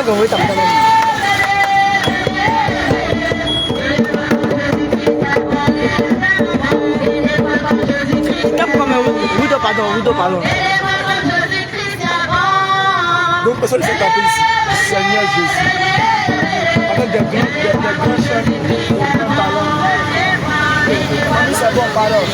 個會揼得啦。Kenapa kami udah palu? Donc parce que c'est appelé Seigneur Jésus. Avec des grands chefs, aucun talent. C'est bon parole.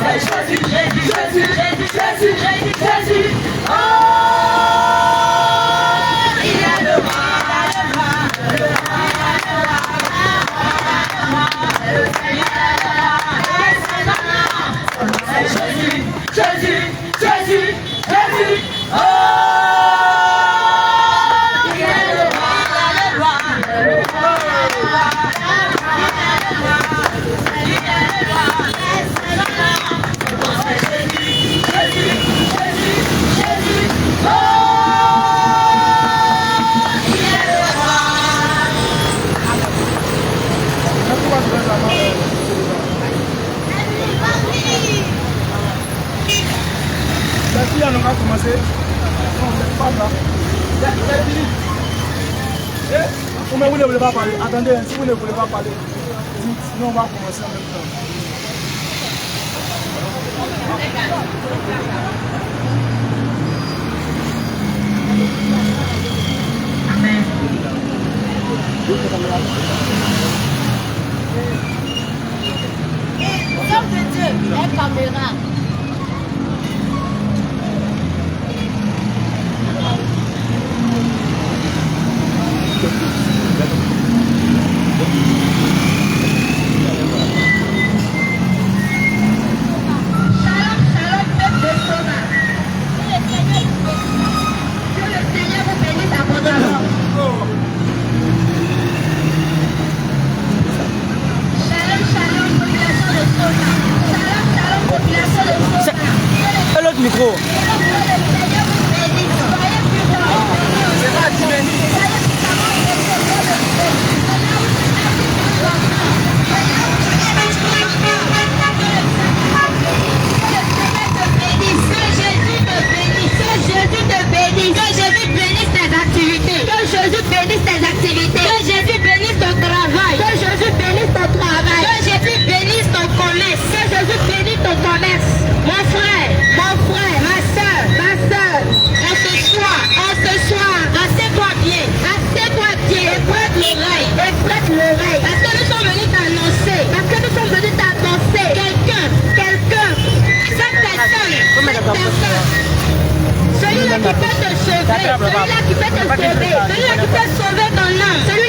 Jésus, Jésus, Jésus, Jésus, Jésus, Jésus. Oh, il est le roi, le roi, le roi, Jésus, Jésus, Jésus, Jésus. Oh, il est le roi, le roi, le roi, il est le roi. La fille a commencé. Non, cette femme-là. C'est fini. Mais vous ne voulez pas parler. Attendez, si vous ne voulez pas parler, dites, sinon on va commencer en même temps. Amen. L'homme de Dieu, un caméra. L'autre micro. C'est pas Dimen. Jésus bénisse tes activités. Que Jésus bénisse ton travail. Que Jésus bénisse ton travail. Que Jésus bénisse ton commerce. Que Jésus bénisse ton commerce. Mon frère, ma soeur, on se soir, assieds-toi bien, et prête l'oreille, parce que nous sommes venus t'annoncer, quelqu'un, cette personne, celui-là qui peut te sauver, celui-là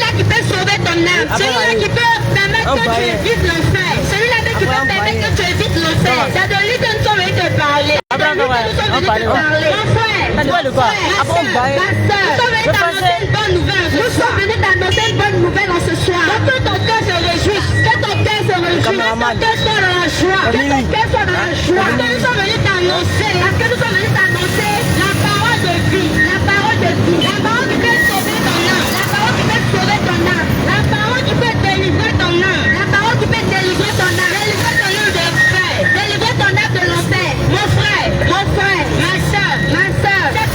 qui peut sauver ton âme, celui-là qui peut permettre que tu évites l'enfer, celui-là qui peut permettre que tu évites l'enfer. C'est de lui que nous sommes venus te parler. Mon frère, ma soeur, nous sommes venus t'annoncer une bonne nouvelle en ce soir. Que ton cœur se réjouisse, que ton cœur soit dans la joie, que nous sommes venus t'annoncer, la parole de vie, la parole qui peut sauver ton âme, la parole qui peut sauver ton âme, la parole qui peut délivrer ton âme, délivrer ton âme de l'enfer, délivrer ton âme de l'enfer. Mon frère, ma soeur, cette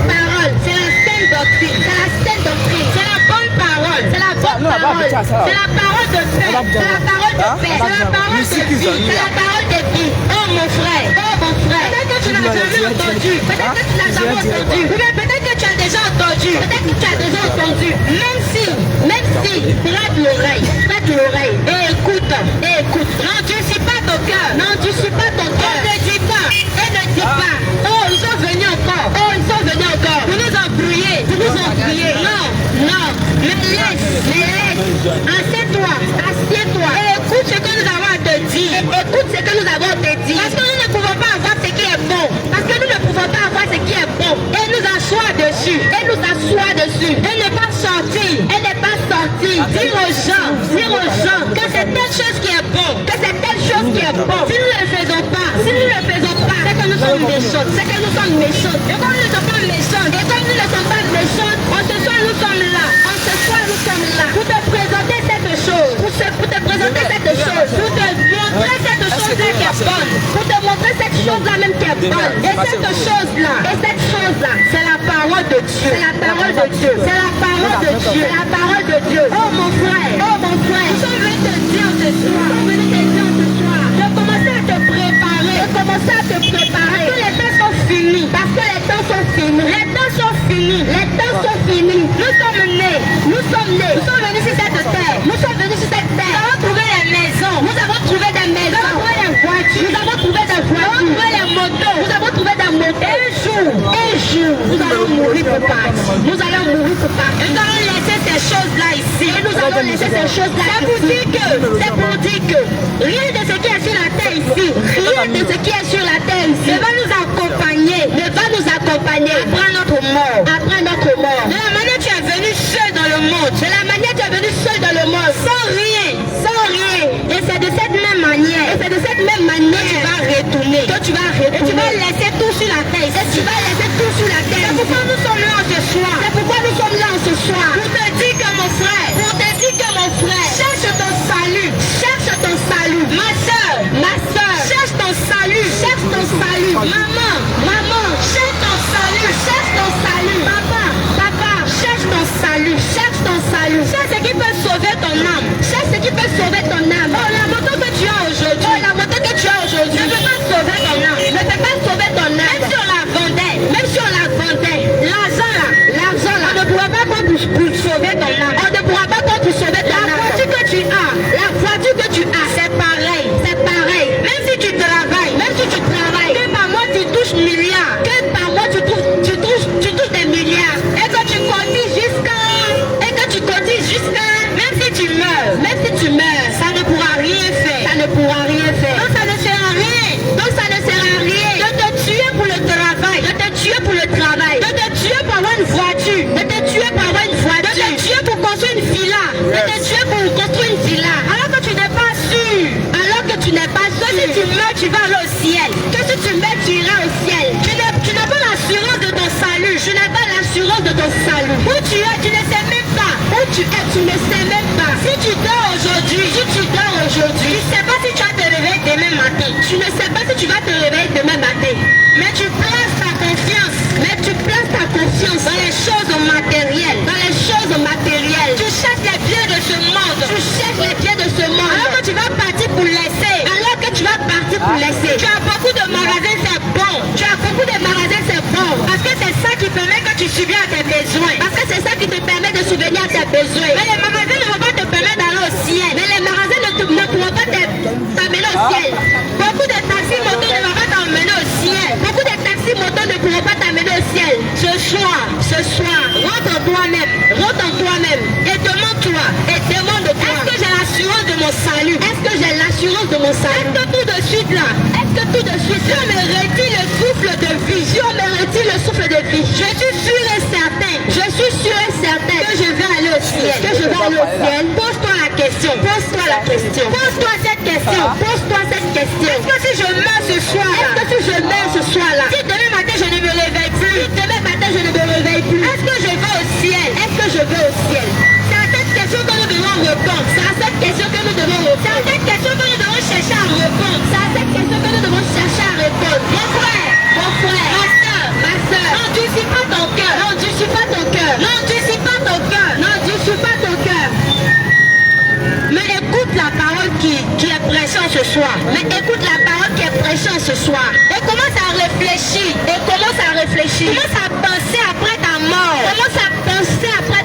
parole, c'est la sainte doctrine, c'est la bonne parole, c'est la parole de paix, c'est la parole de vie, c'est la parole de vie. Oh mon frère, peut-être que tu n'as jamais entendu, peut-être que tu n'as jamais entendu, peut-être que tu as déjà entendu, même si, prête l'oreille, et écoute, n'endurcis pas ton cœur, ne dis pas, oh ils sont venus encore, pour nous embrouiller, non, mais laisse, assieds-toi, et écoute ce que nous avons à te dire, parce que nous ne pouvons pas avoir ce qui est bon, et nous asseoir dessus, et ne pas sortir, dire aux gens que c'est telle chose qui est bon, si nous ne le faisons pas, c'est que nous sommes méchants, et comme nous ne sommes pas méchants, en ce soir nous sommes là, pour te présenter cette chose, pour te montrer cette chose-là qui est bonne, pour te montrer cette chose-là même qui est bonne, et cette chose-là, c'est la parole de Dieu, Oh mon frère, nous sommes venus te dire ce soir, de commencer à te préparer, parce que les temps sont finis, nous sommes nés, nous sommes venus sur cette terre, nous avons trouvé des maisons, nous avons trouvé des voitures, pour partir. Nous allons mourir pour partir. Nous allons laisser ces choses-là ici. Et nous allons laisser ces choses-là ici. C'est pour dire que rien de ce qui est sur la terre ici, rien de ce qui est sur la terre ici ne va nous accompagner, après notre mort. Après notre mort. De la manière tu es venu seul dans le monde, de la manière tu es venu seul dans le monde, sans rien. Et c'est de cette même manière, que tu vas retourner, et tu vas laisser tout sur la terre. C'est pourquoi nous sommes là ce soir. Pour te dire que mon frère, cherche ton salut. Ma soeur, cherche ton salut. Maman, cherche ton salut. Papa, cherche ton salut. Cherche ce qui peut sauver ton âme. Oh, la moto que tu as aujourd'hui ne peut pas sauver ton âme. Même si on la vendait, l'argent là, on ne pourra pas prendre pour sauver ton âme. La voiture que tu as, c'est pareil. Même si tu travailles, que par mois tu touches milliards, tu touches des milliards, et que tu cotises jusqu'à, même si tu meurs, ça ne pourra rien faire. Donc ça ne sert à rien. De te tuer pour le travail, de te tuer pour avoir une voiture, de te tuer pour construire une villa, alors que tu n'es pas sûr, que si tu meurs tu vas aller au ciel, tu iras au ciel. Tu n'as pas l'assurance de ton salut. Où tu es, tu ne sais même pas. Si tu dors aujourd'hui, tu ne sais pas si tu vas te réveiller demain matin. Mais tu places ta confiance dans les choses matérielles. Tu cherches les biens de ce monde. Alors que tu vas partir pour laisser. Tu as beaucoup de magasins, c'est bon. Parce que c'est ça qui permet que tu subviennes à tes besoins. Mais les magasins ne vont pas te permettre d'aller au ciel. Ne pourront pas t'amener au ciel. Beaucoup de taxis motos ne vont pas t'emmener au ciel. Ce soir, rentre en toi-même et demande-toi. Est-ce que j'ai l'assurance de mon salut? Est-ce que tout de suite là, si on me retire le souffle de vie, je suis sûr et certain que je vais aller au ciel. Pose-toi cette question. Est-ce que si je meurs ce soir là, si demain matin je ne me réveille plus, est-ce que je vais au ciel? C'est à cette question que nous devons répondre. C'est à cette question que nous devons chercher à répondre. Mon frère, ma soeur, n'endurcis pas ton cœur. Mais écoute la parole qui est prêchée ce soir. Et commence à réfléchir. Commence à penser après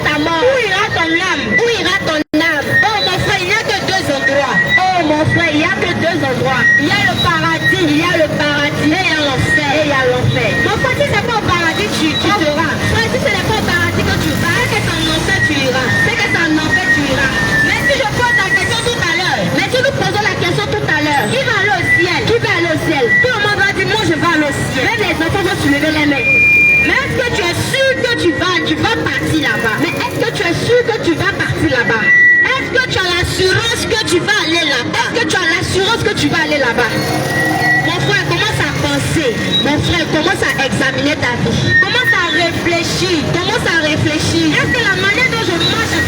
ta mort. Où ira ton âme? Oh mon frère, il n'y a que deux endroits. Il y a le paradis, et il y a l'enfer. Mon frère, si ce n'est pas au paradis, tu iras. Frère, si ce n'est pas au paradis que tu vas, c'est que c'est en enfer tu iras. Mais si je pose la question tout à l'heure, qui va aller au ciel? Tout le monde va dire, moi je vais aller au ciel. Même les enfants vont soulever les mains. Mais est-ce que tu es sûr que tu vas partir là-bas? Est-ce que tu as l'assurance que tu vas aller là-bas? Mon frère, commence à penser. Commence à examiner ta vie. Commence à réfléchir. Est-ce que la manière dont je marche sur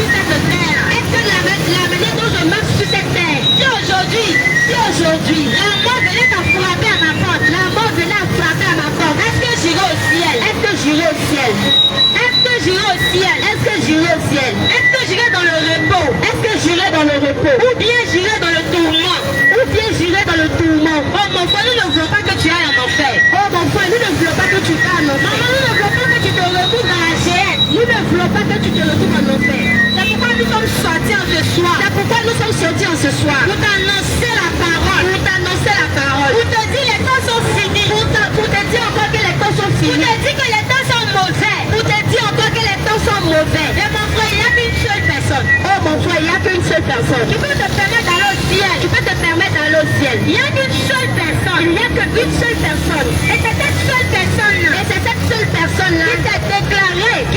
cette terre, si aujourd'hui, la mort venait à frapper à ma porte, est-ce que j'irai au ciel? Est-ce que j'irai dans le repos? Ou bien j'irai dans le tourment? Oh mon frère, nous ne voulons pas que tu ailles en enfer. Maman, nous ne voulons pas que tu te retrouves dans la géhenne. en enfer. C'est pourquoi nous sommes sortis en ce soir. Pour t'annoncer la parole. Pour te dire les temps sont finis. Pour te dire encore que les temps sont finis. Pour te dire que les temps sont mauvais. Pour te dire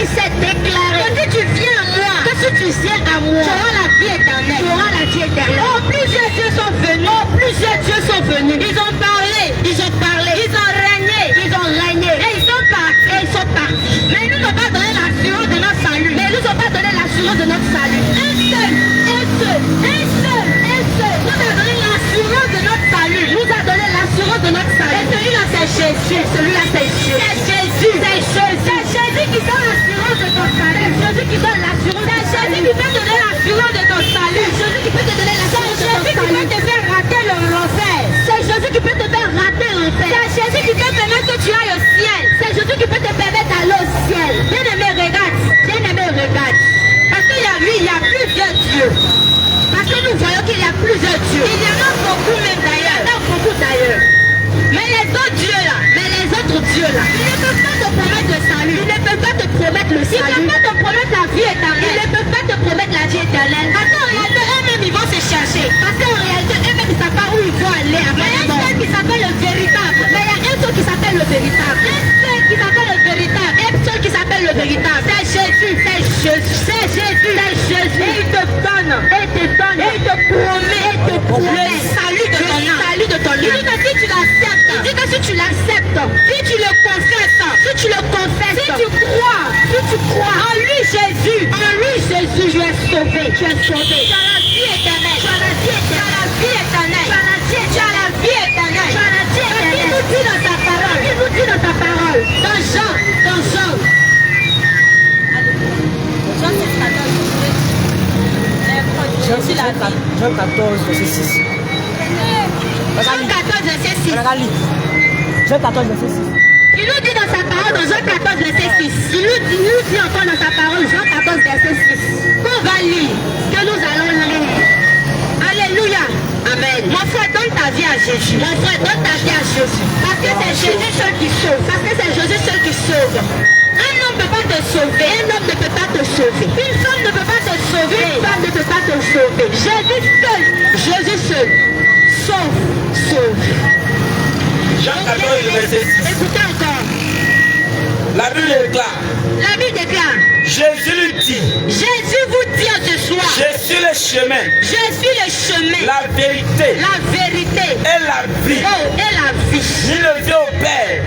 il s'est déclaré que si tu viens à moi, que si tu viens à moi, tu auras la vie éternelle. Tu auras la vie éternelle. Oh, plusieurs dieux sont venus. Oh, plusieurs dieux sont venus. Ils ont parlé. Ils ont parlé. Ils ont régné. Ils ont régné. Et ils sont partis. Et ils sont partis. Mais ils nous ont pas donné l'assurance de notre salut. Mais ils nous ont pas donné l'assurance de notre salut. Un seul. Un seul. Un seul. Un seul. Nous a donné l'assurance de notre salut. Nous a donné l'assurance de notre salut. Et celui-là, c'est Jésus. Celui-là, c'est Jésus. C'est Jésus. C'est Jésus. C'est Jésus qui donne l'assurance de ton salut. C'est Jésus qui donne l'assurance. C'est Jésus qui peut te donner l'assurance de ton salut. C'est Jésus qui peut te donner l'assurance de ton salut. C'est Jésus qui peut te faire rater l'enfer. C'est Jésus qui peut te faire rater l'enfer. C'est Jésus qui peut permettre que tu ailles au ciel. C'est Jésus qui peut te permettre d'aller au ciel. Bien-aimé, regarde. Bien-aimé, regarde. Parce qu'il y a lui, il y a plusieurs dieux. Parce que nous voyons qu'il y a plusieurs dieux. Il y en a beaucoup même d'ailleurs. Il y en a beaucoup d'ailleurs. Mais les autres dieux là, ils ne peuvent pas te promettre le salut. Ils ne peuvent pas te promettre le salut. Ils ne peuvent pas te promettre la vie éternelle. Ils ne peuvent pas te promettre la vie éternelle. Parce qu'en réalité, eux-mêmes, ils vont se chercher. Parce qu'en réalité, eux-mêmes, ils ne savent pas où ils vont aller. Mais il y a un seul qui s'appelle le véritable. Mais il y a un seul qui s'appelle le véritable. Un seul qui s'appelle le véritable. Un seul qui s'appelle le véritable. C'est Jésus. C'est Jésus. C'est Jésus. C'est Jésus. Et il te donne. Et il te donne. Et il te promet. Et il te promet. Le salut de ton âme. Le salut de ton âme. Il dit que si tu l'acceptes, il dit que si tu l'acceptes, si tu le confesses, si tu le confesses, si tu crois en lui Jésus, tu es sauvé, tu es sauvé. Tu as la vie éternelle, tu as la vie éternelle, tu as la vie éternelle, tu as la vie éternelle, tu as la vie éternelle. Il nous dit dans sa parole, il nous dit dans sa parole, dans Jean 14, verset 6. Jean 14, verset 6. Jean 14, verset 6. Il nous dit dans sa parole, dans Jean 14, verset 6. Il nous dit encore dans sa parole, Jean 14, verset 6. Qu'on va lire, que nous allons lire. Alléluia. Amen. Mon frère, donne ta vie à Jésus. Mon frère, donne ta vie à Jésus. Parce que c'est Jésus seul qui sauve. Parce que c'est Jésus seul qui sauve. Un homme ne peut pas te sauver. Un homme ne peut pas te sauver. Une femme ne peut pas te sauver. Une femme ne peut pas te sauver. Jésus seul. Jésus seul. Sauve. Jean 14, verset 6. Écoutez encore. La Bible déclare. La Bible déclare. Jésus lui dit. Jésus vous dit ce soir. Je suis le chemin. Je suis le chemin. La vérité. La vérité. Et la vie. Oh, et la vie. Ni le Dieu au Père.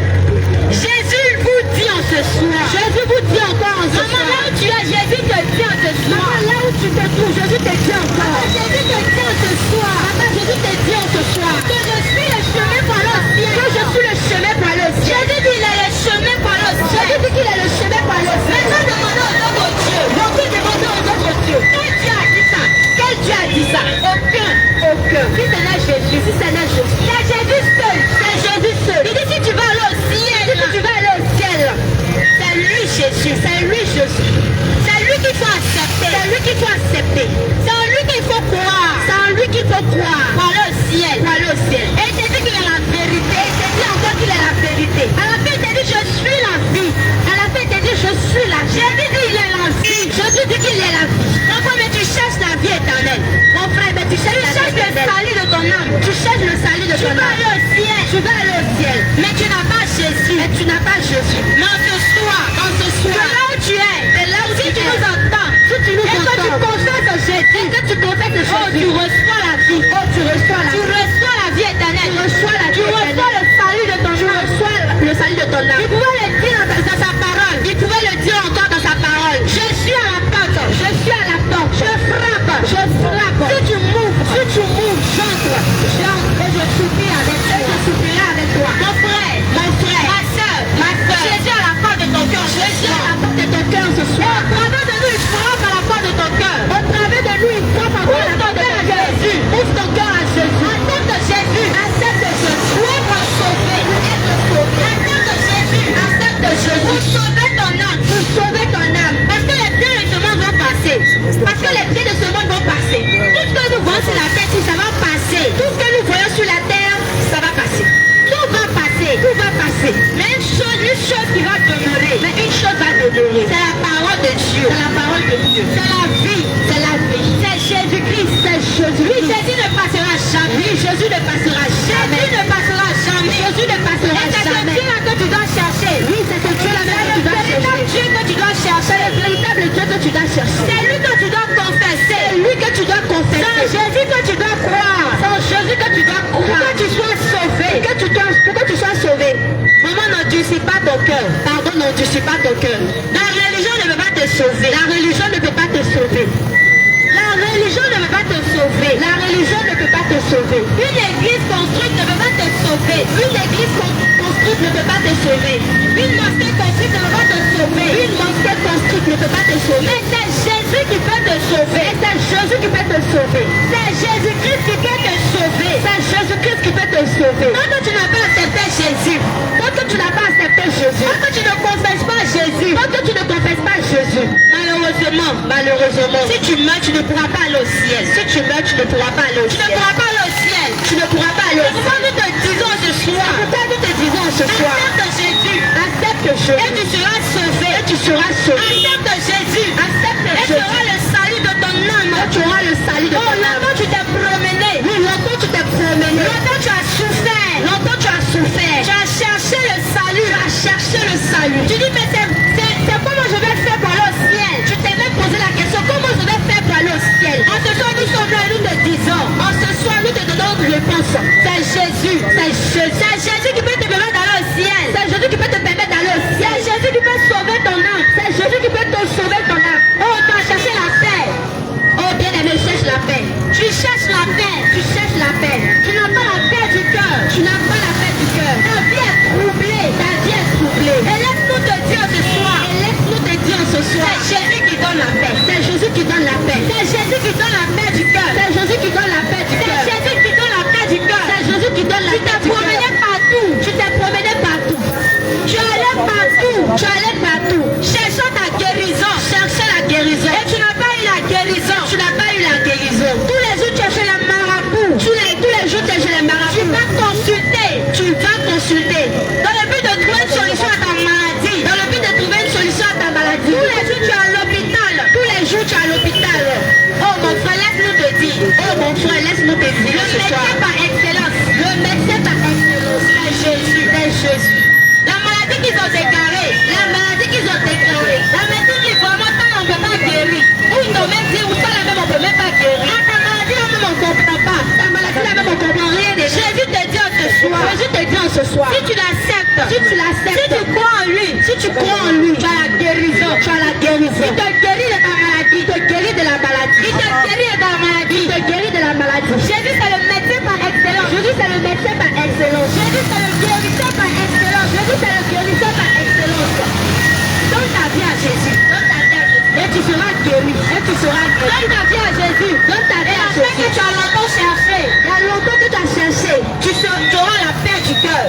Jésus vous dit en ce soir. Jésus vous dit encore en ce soir. Maman, là où tu es, Jésus te dit en ce soir. Maman, là où tu te trouves, Jésus te dit encore. Maman, Jésus te dit en ce soir. Maman, Jésus te dit en ce soir. Que je suis le chemin pour le ciel. Que je suis le chemin pour le ciel. Jésus dit qu'il est le chemin pour le ciel. Jésus dit qu'il est le chemin pour le ciel. Maintenant, demandons aux autres dieux. Beaucoup demandons aux autres dieux. Quel Dieu a dit ça? Quel Dieu a dit ça? Aucun. Si ce n'est Jésus, si ce n'est Jésus. C'est Jésus seul. C'est Jésus seul. Il dit si tu vas aller au ciel. Tu vas aller au ciel. C'est lui Jésus. C'est lui Jésus. C'est lui qu'il faut accepter. C'est lui qu'il faut accepter. C'est en lui qu'il faut croire. C'est en lui qu'il faut croire. Pour aller au ciel. Pour aller au ciel. Et il te dit qu'il est la vérité. Il te dit encore qu'il est la vérité. À la fin, il te dit je suis la vie. À la fin, il te dit je suis la vie. Jésus dit il est la vie. Jésus dit qu'il est la vie. Mon frère, mais tu cherches la vie éternelle. Mon frère, mais tu cherches le salut de ton âme. Tu cherches le salut de ton âme. Tu vas aller au ciel. Tu vas aller au ciel. Mais tu n'as pas Jésus. Mais tu n'as pas Jésus. Mais en ce soir, là où tu es, et là où si tu nous entends, si tu nous entends, que tu confesses Jésus, et que tu confesses Jésus, oh, tu reçois la vie. Oh, tu reçois la vie éternelle. Tu reçois la vie éternelle. Tu reçois le salut de ton âme. Tu reçois le salut de ton âme. Il pouvait le dire dans sa parole. Il pouvait le dire encore dans sa parole. Je suis à la porte. Je suis à la porte. Je frappe. Je frappe. Si tu m'ouvres, j'entre. Et je supplie avec toi. Je supplierai avec toi. Mon frère, ma soeur, Jésus à la porte de ton cœur. Jésus à la porte de ton cœur ce soir. Au travers de nous, il frappe à la porte de ton cœur. Au travers de nous, il frappe à la porte de ton cœur. Ouvre ton cœur à Jésus. Accepte Jésus. Accepte Jésus. Pour sauver. Accepte Jésus. Accepte Jésus. Pour sauver ton âme. Pour sauver ton âme. Parce que les biens de ce monde vont passer. Parce que les biens de ce monde vont passer. Tout ce que nous voyons sur la terre, ça va passer. Tout ce que nous voyons sur la terre, ça va passer. Tout va passer. Tout va passer. Mais une chose qui va demeurer. Mais une chose va demeurer. C'est la parole de Dieu. C'est la parole de Dieu. C'est la vie. C'est la vie. C'est Jésus-Christ. C'est Jésus. Oui, Jésus ne passera jamais. Oui, Jésus ne passera jamais. Jésus ne passera jamais. Jésus ne passera jamais. Et c'est ce Dieu-là que tu dois chercher. Oui, c'est ce Dieu-là que tu dois chercher. C'est le Dieu que tu dois chercher sauver. Une église construite ne peut pas te sauver. Une église construite ne peut pas te sauver. Une mosquée construite ne peut pas te sauver. Une mosquée construite ne peut pas te sauver. Mais c'est Jésus qui peut te sauver. C'est Jésus qui peut te sauver. C'est Jésus-Christ qui peut te sauver. C'est Jésus-Christ qui peut te sauver. Tant que tu n'as pas accepté Jésus, tant que tu n'as pas accepté Jésus, tant que tu ne confesses pas Jésus, tant que tu ne confesses pas Jésus, malheureusement, si tu meurs, tu ne pourras pas aller au ciel. Si tu meurs, tu ne pourras pas aller au ciel. Tu ne pourras pas aller au ciel. Tu ne pourras pas aller au ciel. Pourquoi nous te disons ce soir? Pourquoi nous te disons ce soir? Accepte Jésus. Accepte Jésus. Et tu seras sauvé. Et tu seras sauvé. Accepte Jésus. Accepte Jésus. Et tu auras le salut de ton âme. Et tu auras le salut de ton âme. Longtemps tu t'es promené. Oui, longtemps tu t'es promené. Longtemps tu as souffert. Longtemps tu as souffert. Tu as cherché le salut. Tu as cherché le salut. Tu dis, mais c'est comment je vais faire pour aller au ciel? Tu t'es même posé la question, comment je vais faire pour aller au ciel? En ce soir, nous sommes là et nous te disons, en ce soir, nous te donnons une réponse. C'est Jésus. C'est Jésus. C'est Jésus qui peut te permettre d'aller au ciel. C'est Jésus qui peut te permettre d'aller au ciel. C'est Jésus qui peut sauver ton âme. C'est Jésus qui peut te sauver ton âme. Oh, tu as cherché la paix. Oh, bien aimé, cherche la paix. Tu cherches la paix. Tu cherches la paix. Tu n'as pas la paix du cœur. Tu n'as pas la paix du cœur. Ta vie est troublée. Ta vie est troublée. Et laisse-nous te dire ce soir. Et laisse-nous te dire ce soir. C'est Jésus qui donne la paix. C'est Jésus qui donne la paix. C'est Jésus qui donne la paix du cœur. C'est Jésus qui donne la paix du cœur. C'est Jésus qui donne la paix du cœur. C'est Jésus qui donne la paix du cœur. Tu t'es promené partout. Tu t'es promené partout. Tu allais partout. Tu allais partout. Cherchant ta guérison. Cherchant la guérison. Et tu n'as pas eu la guérison. Tu n'as pas eu la guérison. Tous les jours tu as fait les marabouts. Tous les jours tu as fait les marabouts. Tu vas consulter. Tu vas consulter. Dans le but de trouver une solution à ta maladie. Dans le but de trouver une solution à ta maladie. Tous les jours tu es à l'hôpital. Tous les jours tu es à l'hôpital. Oh mon frère, laisse-nous te dire. Oh mon frère, laisse-nous te dire. Le médecin par excellence. Le médecin par excellence. C'est Jésus. C'est Jésus. La maladie qu'ils ont déclarée. La maladie qu'ils ont déclarée. La maladie qui vraiment ça on ne peut pas guérir. Ou ils t'ont même dit, ou ça là même on ne peut même pas guérir. Ah, ta maladie là même on ne comprend pas. Ta maladie là même on ne comprend rien de Jésus te dit en ce soir. Jésus te dit en ce soir. Si tu l'acceptes. Si tu l'acceptes. Si tu crois en lui. Si tu crois en lui. Tu as la guérison. Tu as la guérison. Il te guérit de ta maladie. Il te guérit de la maladie. Il te guérit de ta maladie. Il te guérit de la maladie. Jésus c'est le médecin par excellence. Jésus c'est le médecin par excellence. Jésus c'est le guérisseur par excellence. Jésus c'est le guérisseur par excellence. Donne ta vie à Jésus. Donne ta vie à Jésus. Et tu seras guéri. Et tu seras guéri. Donne ta vie à Jésus. Donne ta vie à Jésus. Que tu as longtemps cherché. Il y a longtemps que tu as cherché. Tu auras la paix du cœur.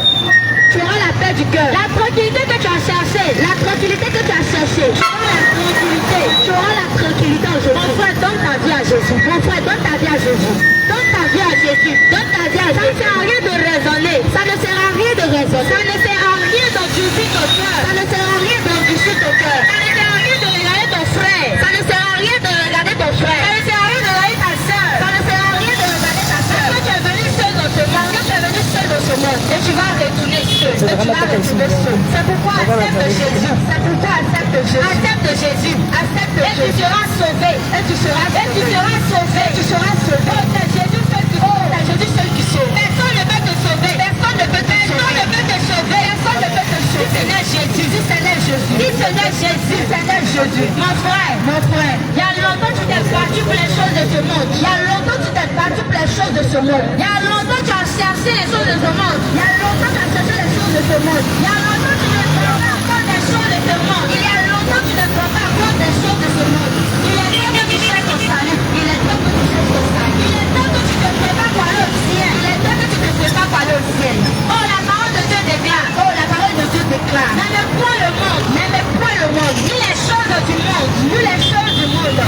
Tu auras la paix du cœur. La tranquillité que tu as cherché. La tranquillité que tu as cherché. Tu auras la tranquillité. Tu auras la tranquillité aujourd'hui. Mon frère, donne ta vie à Jésus. Mon frère, donne ta vie à Jésus. Donne ta vie à Jésus. Donne ta vie à Jésus. Ça ne sert à rien de raisonner. Ça ne sert à rien de raisonner. Ça ne sert à rien d'endurcir ton cœur. Ça ne sert à rien d'endurcir ton cœur. Ça ne sert à rien de regarder ton frère. Ça ne sert à rien de regarder ton frère. Ça ne sert à rien de regarder ta soeur. Ça ne sert à rien de regarder ta soeur. Parce que tu es venu seul dans ce monde. Quand tu es venu seul dans ce monde. Et tu vas retourner seul. Et tu vas retourner seul. C'est pourquoi accepte Jésus. C'est pourquoi accepte Jésus. Accepte Jésus. Accepte Jésus. Et tu seras sauvé. Et tu seras sauvé. Et tu seras sauvé. Tu seras sauvé. Oh, c'est Jésus seul qui sauve. C'est Jésus seul qui sauve. Personne ne peut te sauver. Personne ne peut te sauver. Personne ne peut te sauver. Personne ne peut te sauver. Si ce n'est Jésus. Si ce n'est Jésus. Si ce n'est Jésus. Si ce n'est Jésus. Mon frère. Il y a longtemps tu t'es battu pour les choses de ce monde. Il y a longtemps tu t'es battu pour les choses de ce monde. Il y a longtemps tu as cherché les choses de ce monde. Il y a longtemps tu as cherché les choses de ce monde. Il y a longtemps tu ne prends pas encore des choses de ce monde. Il y a longtemps tu ne prends pas encore des choses de ce monde. Il est temps que tu cherches ton salut. Il est temps que tu cherches ton salut. Il est temps que tu te prépares pour aller au ciel. Il est temps que tu te prépares pour aller au ciel. Oh, la parole de Dieu déclare. Oh, la parole de Dieu déclare. N'aime point le monde. N'aime point le monde. Ni les choses du monde. Ni les choses du monde.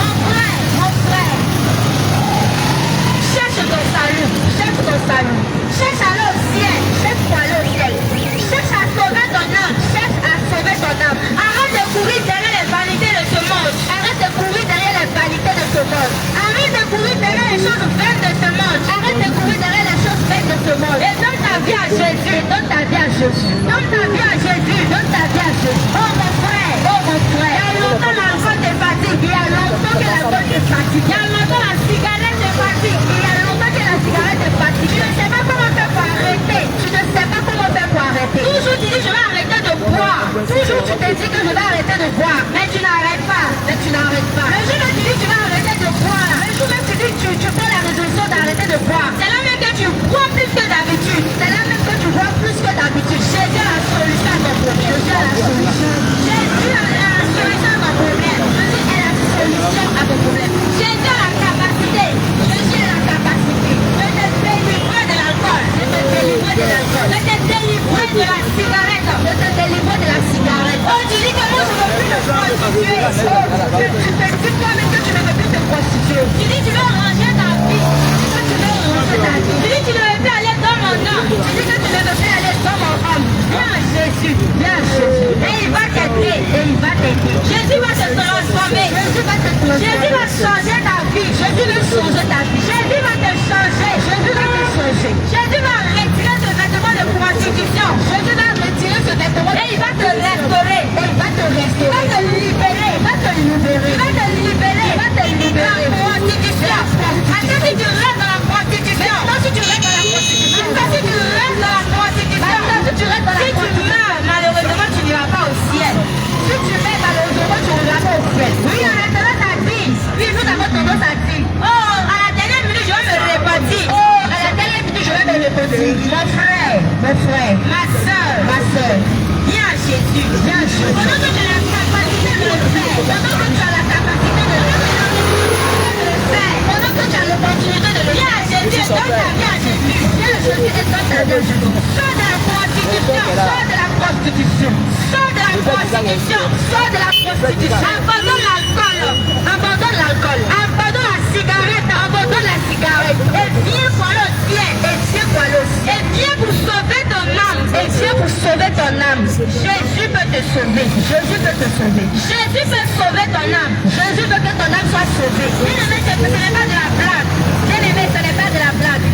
Mon frère. Cherche ton salut. Cherche ton salut. Cherche à aller au ciel. Cherche pour aller au ciel. Cherche à sauver ton âme. Cherche à sauver ton âme. Arrête de courir derrière les vanités de ce monde. Arrête de courir derrière les vanités de ce monde. Arrête de courir derrière les choses vaines de ce monde. Arrête de courir derrière les choses vaines de ce monde. Et donne ta vie à Jésus. de la cigarette. Je te délivre de la cigarette. Oh, tu dis que moi je ne veux plus te prostituer. Tu te dis toi-même que tu ne veux plus te prostituer. Tu dis que tu veux ranger ta vie. Tu veux ranger ta vie. Tu dis que tu ne veux plus aller dans mon âme. Tu dis que tu ne veux plus aller dans mon âme. Viens Jésus, viens Jésus. Et il va t'aider, et il va t'aider. Jésus va te transformer. Jésus va te transformer. Jésus va changer ta vie. Jésus va changer ta vie. Jésus va te changer. Jésus va te changer. Jésus va retirer ce vêtement de prostitution. Jésus va retirer ce vêtement et il va te restaurer. Et il va te restaurer. Il va te libérer. Il va te libérer. Il va te libérer. Il va te libérer. La prostitution. Attends, si tu restes dans la prostitution. Attends, si tu restes dans la prostitution. Attends, si tu restes dans la prostitution. Attends, si tu restes dans la prostitution. Si tu meurs, malheureusement, tu n'iras pas au ciel. Si tu meurs, malheureusement, tu n'iras pas au ciel. Oui, on a tendance à dire. Oui, nous avons tendance à dire. Oh, à la dernière minute, je vais me repentir. Oh, à la dernière minute, je vais me repentir. Mon frère, ma soeur, viens à Jésus, viens à Jésus. Pendant que tu as la capacité de le faire, pendant que tu as la capacité de le faire, pendant que tu as l'opportunité de le faire, viens à Jésus et donne ta vie à Jésus. Viens à Jésus et donne ta vie à Jésus. Sors de la prostitution, sors de la prostitution, sors de la prostitution, sors de la prostitution. Abandonne l'alcool, abandonne l'alcool, abandonne la cigarette, abandonne la cigarette. Et viens pour le ciel, et viens pour le ciel. Et viens pour sauver ton âme, et viens pour sauver ton âme. Jésus peut te sauver, Jésus peut te sauver. Jésus peut sauver ton âme. Jésus veut que ton âme soit sauvée. Bien-aimé, ce n'est pas de la blague. Bien-aimé, ce n'est pas de la blague.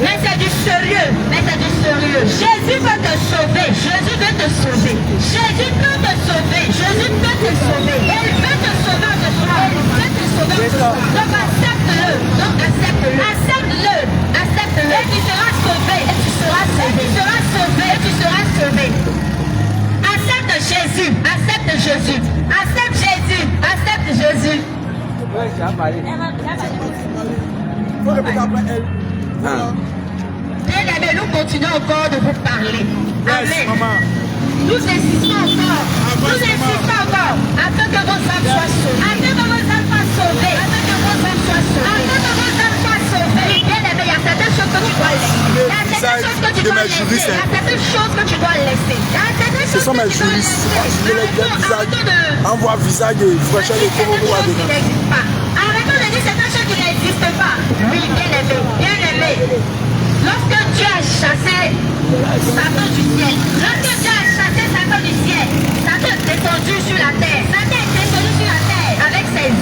Mais c'est du sérieux, mais c'est du sérieux. Jésus veut te sauver, Jésus veut te sauver. Jésus peut te sauver, Jésus peut te sauver. Il veut te sauver ce soir, il veut te sauver ce soir. Donc accepte-le, accepte-le, accepte-le. Et tu seras sauvé, et tu seras sauvé, et tu seras sauvé, et tu seras sauvé. Accepte Jésus, accepte Jésus, accepte Jésus, accepte Jésus. Bien aimé, nous continuons encore de vous parler. Amen. Nous insistons encore. Nous insistons encore. Afin que vos âmes soient sauvées. Afin que vos âmes soient sauvées. Afin que vos âmes soient sauvées. Afin que vos âmes soient sauvées. Bien aimé, il y a certaines choses que tu dois laisser. Il y a certaines choses que tu dois laisser. Il y a certaines choses que tu dois laisser. Ce sont mes juristes. Je les visage. Envoie visage et fraîcheur de tout le monde. Arrêtons de dire certaines choses qui n'existent pas. Oui, bien aimé, bien aimé. Lorsque Dieu a chassé Satan du ciel, lorsque Dieu a chassé Satan du ciel, Satan est descendu sur la terre. Satan est descendu sur la terre avec ses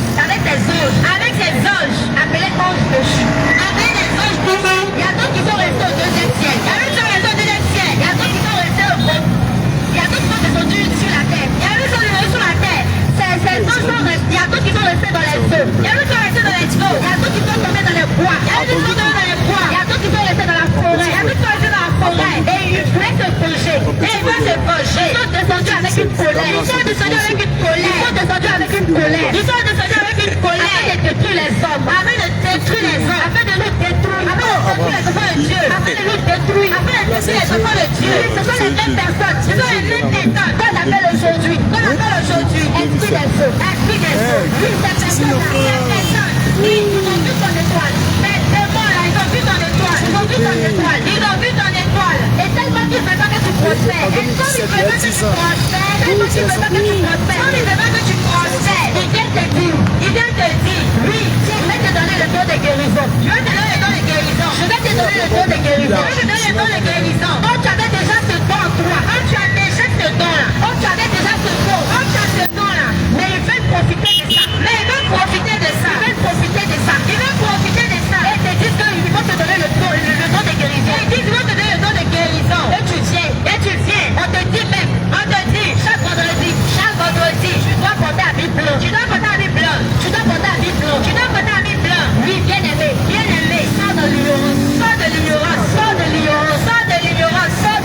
anges, appelés anges déchus. Avec les anges déchus, il y a d'autres qui sont restés au deuxième ciel. Il y a d'autres qui sont restés au deuxième ciel. Il y a d'autres qui sont restés au premier. Il y a d'autres qui sont descendus sur la terre. Il y a d'autres qui sont descendus sur la terre. Ces anges sont restés. Il y a d'autres qui sont restés dans les eaux. Il y a d'autres qui sont restés dans les eaux. Il y a d'autres qui sont tombés dans les bois. Il y a d'autres qui sont tombés dans les bois. Il y a d'autres qui sont restés dans la forêt. Il y a d'autres qui sont restés dans la forêt. Et ils voulaient se venger. Et ils veulent se venger. Ils sont descendus avec une colère. Ils sont descendus avec une colère. Ils sont descendus avec une colère. Ils sont descendus avec une colère. Afin de détruire les hommes. Afin de détruire les hommes. Afin de nous détruire. Afin de détruire les enfants de Dieu. Afin de nous détruire. Afin de détruire les enfants de Dieu. Ce sont les mêmes personnes. Ce sont les mêmes personnes qu'on appelle aujourd'hui. Esprit des eaux. Esprit des eaux. Oui, ces personnes. Oui, ils ont vu ton étoile. Mais les démons là, ils ont vu ton étoile. Ils ont vu ton étoile. Ils ont vu ton étoile. Et tellement qu'ils ne veulent pas que tu prospères. Et comme ils ne veulent pas que tu prospères. Tellement qu'ils ne veulent pas que tu prospères. Comme ils ne veulent pas que tu prospères. Ils viennent te dire. Ils viennent te dire. Oui, je vais te donner le don de guérison. Je vais te donner le don de guérison. Je vais te donner le don de guérison. Je vais te donner le don de guérison. Oh, tu avais déjà ce don en toi. Oh, tu as déjà ce don là. Oh, tu avais déjà ce don. Oh, tu as ce don là. Mais ils veulent profiter de ça. Mais ils veulent profiter de ça. Ils veulent profiter de ça. Ils veulent profiter de ça. Et te disent qu'ils vont te donner le don de guérison. Ils disent qu'ils vont te donner le don de guérison. Et tu viens. Et tu viens. On te dit même. On te dit chaque vendredi. Chaque vendredi. Tu dois porter habit blanc. Tu dois porter habit blanc. Tu dois porter habit blanc. Tu dois porter habit blanc. Oui, bien aimé. Bien aimé. Sors de l'ignorance. Sors de l'ignorance. Sors de l'ignorance. Sors de l'ignorance. Sors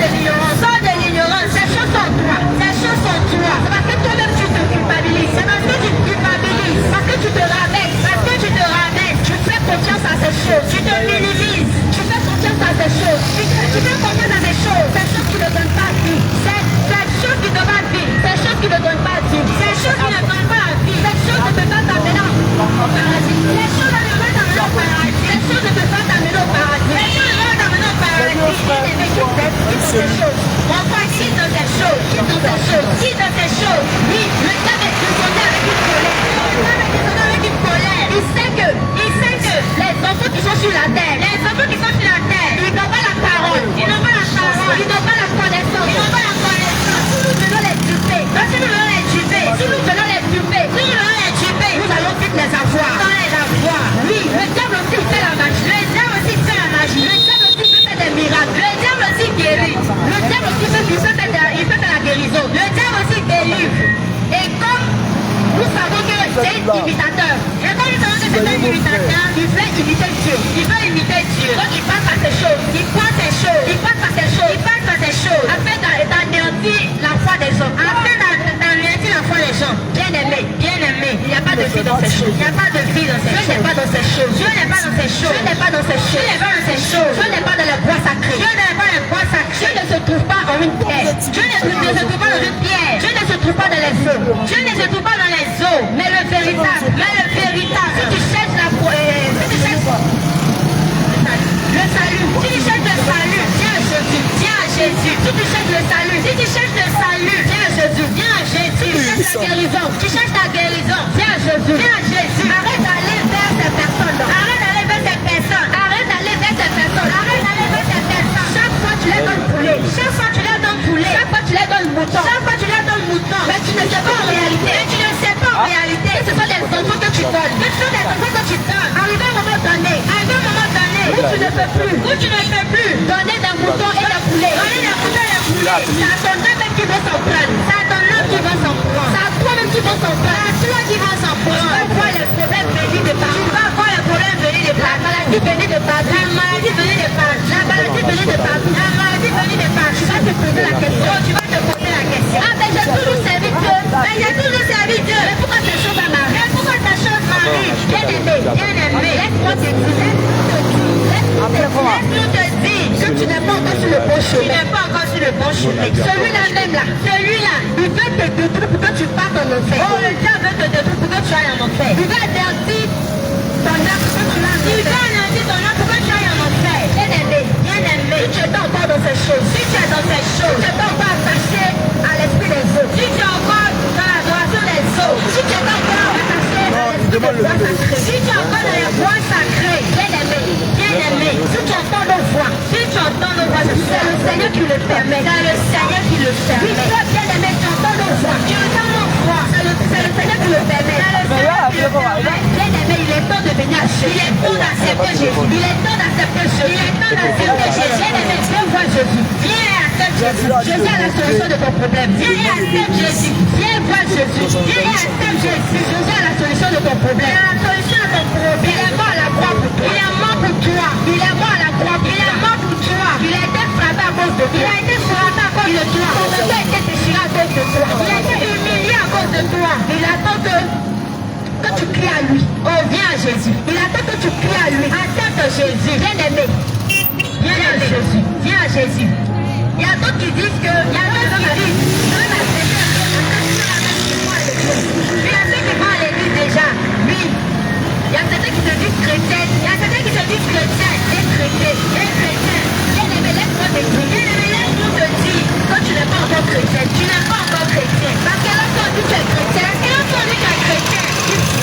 sur la terre, les enfants qui sont sur la terre, ils n'ont pas la parole, ils n'ont pas la parole, ils n'ont pas la connaissance, ils n'ont pas la connaissance. Si nous venons les duper, si nous venons les duper, si nous venons les duper, si nous venons les duper, nous allons vite les avoir. Nous allons les avoir. Oui, le diable aussi fait la magie. Le diable aussi fait la magie. Le diable aussi peut faire des miracles. Le diable aussi guérit. Le diable aussi il peut faire la guérison. Le diable aussi délivre. Et comme nous savons que c'est un imitateur, et comme nous savons que c'est un imitateur, il veut imiter Dieu. Il veut imiter Dieu. Donc il passe par ces choses. Il passe ces choses. Il passe par ces choses. Il passe par ces choses. Afin d'anéantir la foi des hommes. Afin d'anéantir la foi des gens. Bien aimé, il n'y a pas de vie dans ces choses. Il n'y a pas de vie dans ces choses. Dieu n'est pas dans ces choses. Dieu n'est pas dans ces choses. Dieu n'est pas dans ces choses. Dieu n'est pas dans ces choses. Dieu n'est pas dans les bois sacrés. Dieu n'est pas dans les bois sacrés. Dieu ne se trouve pas en une pierre. Dieu ne se trouve pas dans une pierre. Dieu ne se trouve pas dans les eaux. Dieu ne se trouve pas dans les eaux. Mais le véritable. Si tu cherches la le salut. Si tu cherches le salut, viens à Jésus. Viens à Jésus. Si tu cherches le salut. Si tu cherches le salut, viens à Jésus. Viens à Jésus. Tu cherches la guérison. Tu cherches la guérison. Viens à Jésus. Viens à Jésus. Arrête d'aller vers ces personnes. Arrête d'aller vers ces personnes. Arrête d'aller vers ces personnes. Arrête d'aller vers ces personnes. Chaque fois tu les donnes poulet. Chaque fois tu les donnes poulet. Chaque fois tu les donnes mouton. Chaque fois tu les donnes mouton. Mais tu ne sais pas en réalité. Mais tu ne sais pas en réalité. Ce sont des enfants que tu donnes. Ce sont des enfants que tu donnes. Arrivé à un moment donné. Où tu ne peux plus donner des moutons et des poulets. Donner des moutons et des poulets. C'est à ton âme même qui va s'en prendre. C'est à ton âme qui va s'en prendre. C'est à toi même qui va s'en prendre. C'est à toi qui va s'en prendre. Tu vas voir les problèmes venir de partout. Tu vas voir les problèmes venir de partout. La maladie venir de partout. La maladie venir de partout. La maladie venir de partout. La maladie venir de partout. Tu vas te poser la question. Tu vas te poser la question. Ah ben j'ai toujours servi Dieu. Mais j'ai toujours servi Dieu. Mais pourquoi ces choses m'arrivent? Mais pourquoi ces choses m'arrivent? Bien aimé. Laisse-moi te dire. Laisse-nous te dire que tu n'es pas encore sur le bon chemin. Tu n'es pas encore sur le bon chemin. Celui-là même là, celui-là, il veut te détruire pour que tu partes en enfer. Oh, le diable veut te détruire pour que tu ailles en enfer. Il va anéantir ton âme pour que tu ailles en enfer. Il va anéantir ton âme pour que tu ailles en enfer. Bien aimé. Si tu es encore dans ces choses, si tu es dans ces choses, tu es pas encore attaché à l'esprit des eaux. Si tu es encore dans l'adoration des eaux, si tu es pas encore attaché à l'esprit des bois sacrés, si tu es encore dans les bois sacrés, bien aimé, si tu entends nos voix, c'est le Seigneur qui le permet. C'est le Seigneur qui le permet. Oui, toi, bien aimé, tu entends nos voix. Tu entends nos voix. C'est le Seigneur qui le permet. C'est le Seigneur qui le permet. Bien aimé, il est temps de venir à Jésus. Il est temps d'accepter Jésus. Il est temps d'accepter Jésus. Il est temps d'accepter Jésus. Bien aimé, viens voir Jésus. Viens et accepte Jésus. Jésus a la solution de ton problème. Viens et accepte Jésus. Viens voir Jésus. Viens et accepte Jésus. Jésus a la solution de ton problème. Il a la solution de ton problème. Il est mort à la croix pour toi. Il est mort pour toi. Il est mort à la croix. Il est mort pour toi. Il a été frappé à cause de toi. Il a été frappé à cause de toi. Son sang a été déchiré à cause de toi. Il a été humilié à cause de toi. Il attend que tu cries à lui. Oh, viens à Jésus. Il attend que tu cries à lui. Accepte Jésus. Bien aimé. Viens à Jésus. Viens à Jésus. Il y a d'autres qui disent que... Il y a d'autres qui disent... Il y a ceux qui vont à l'église déjà. Oui. Il y a certains qui se disent chrétiens. Il y a certains qui se disent chrétiens. Et chrétiens. Bien aimé, laisse-moi te dire. Bien aimé, laisse-nous te dire que tu n'es pas encore chrétien. Tu n'es pas encore chrétien. Parce que lorsqu'on dit que tu es chrétien, et lorsqu'on dit que tu es chrétien,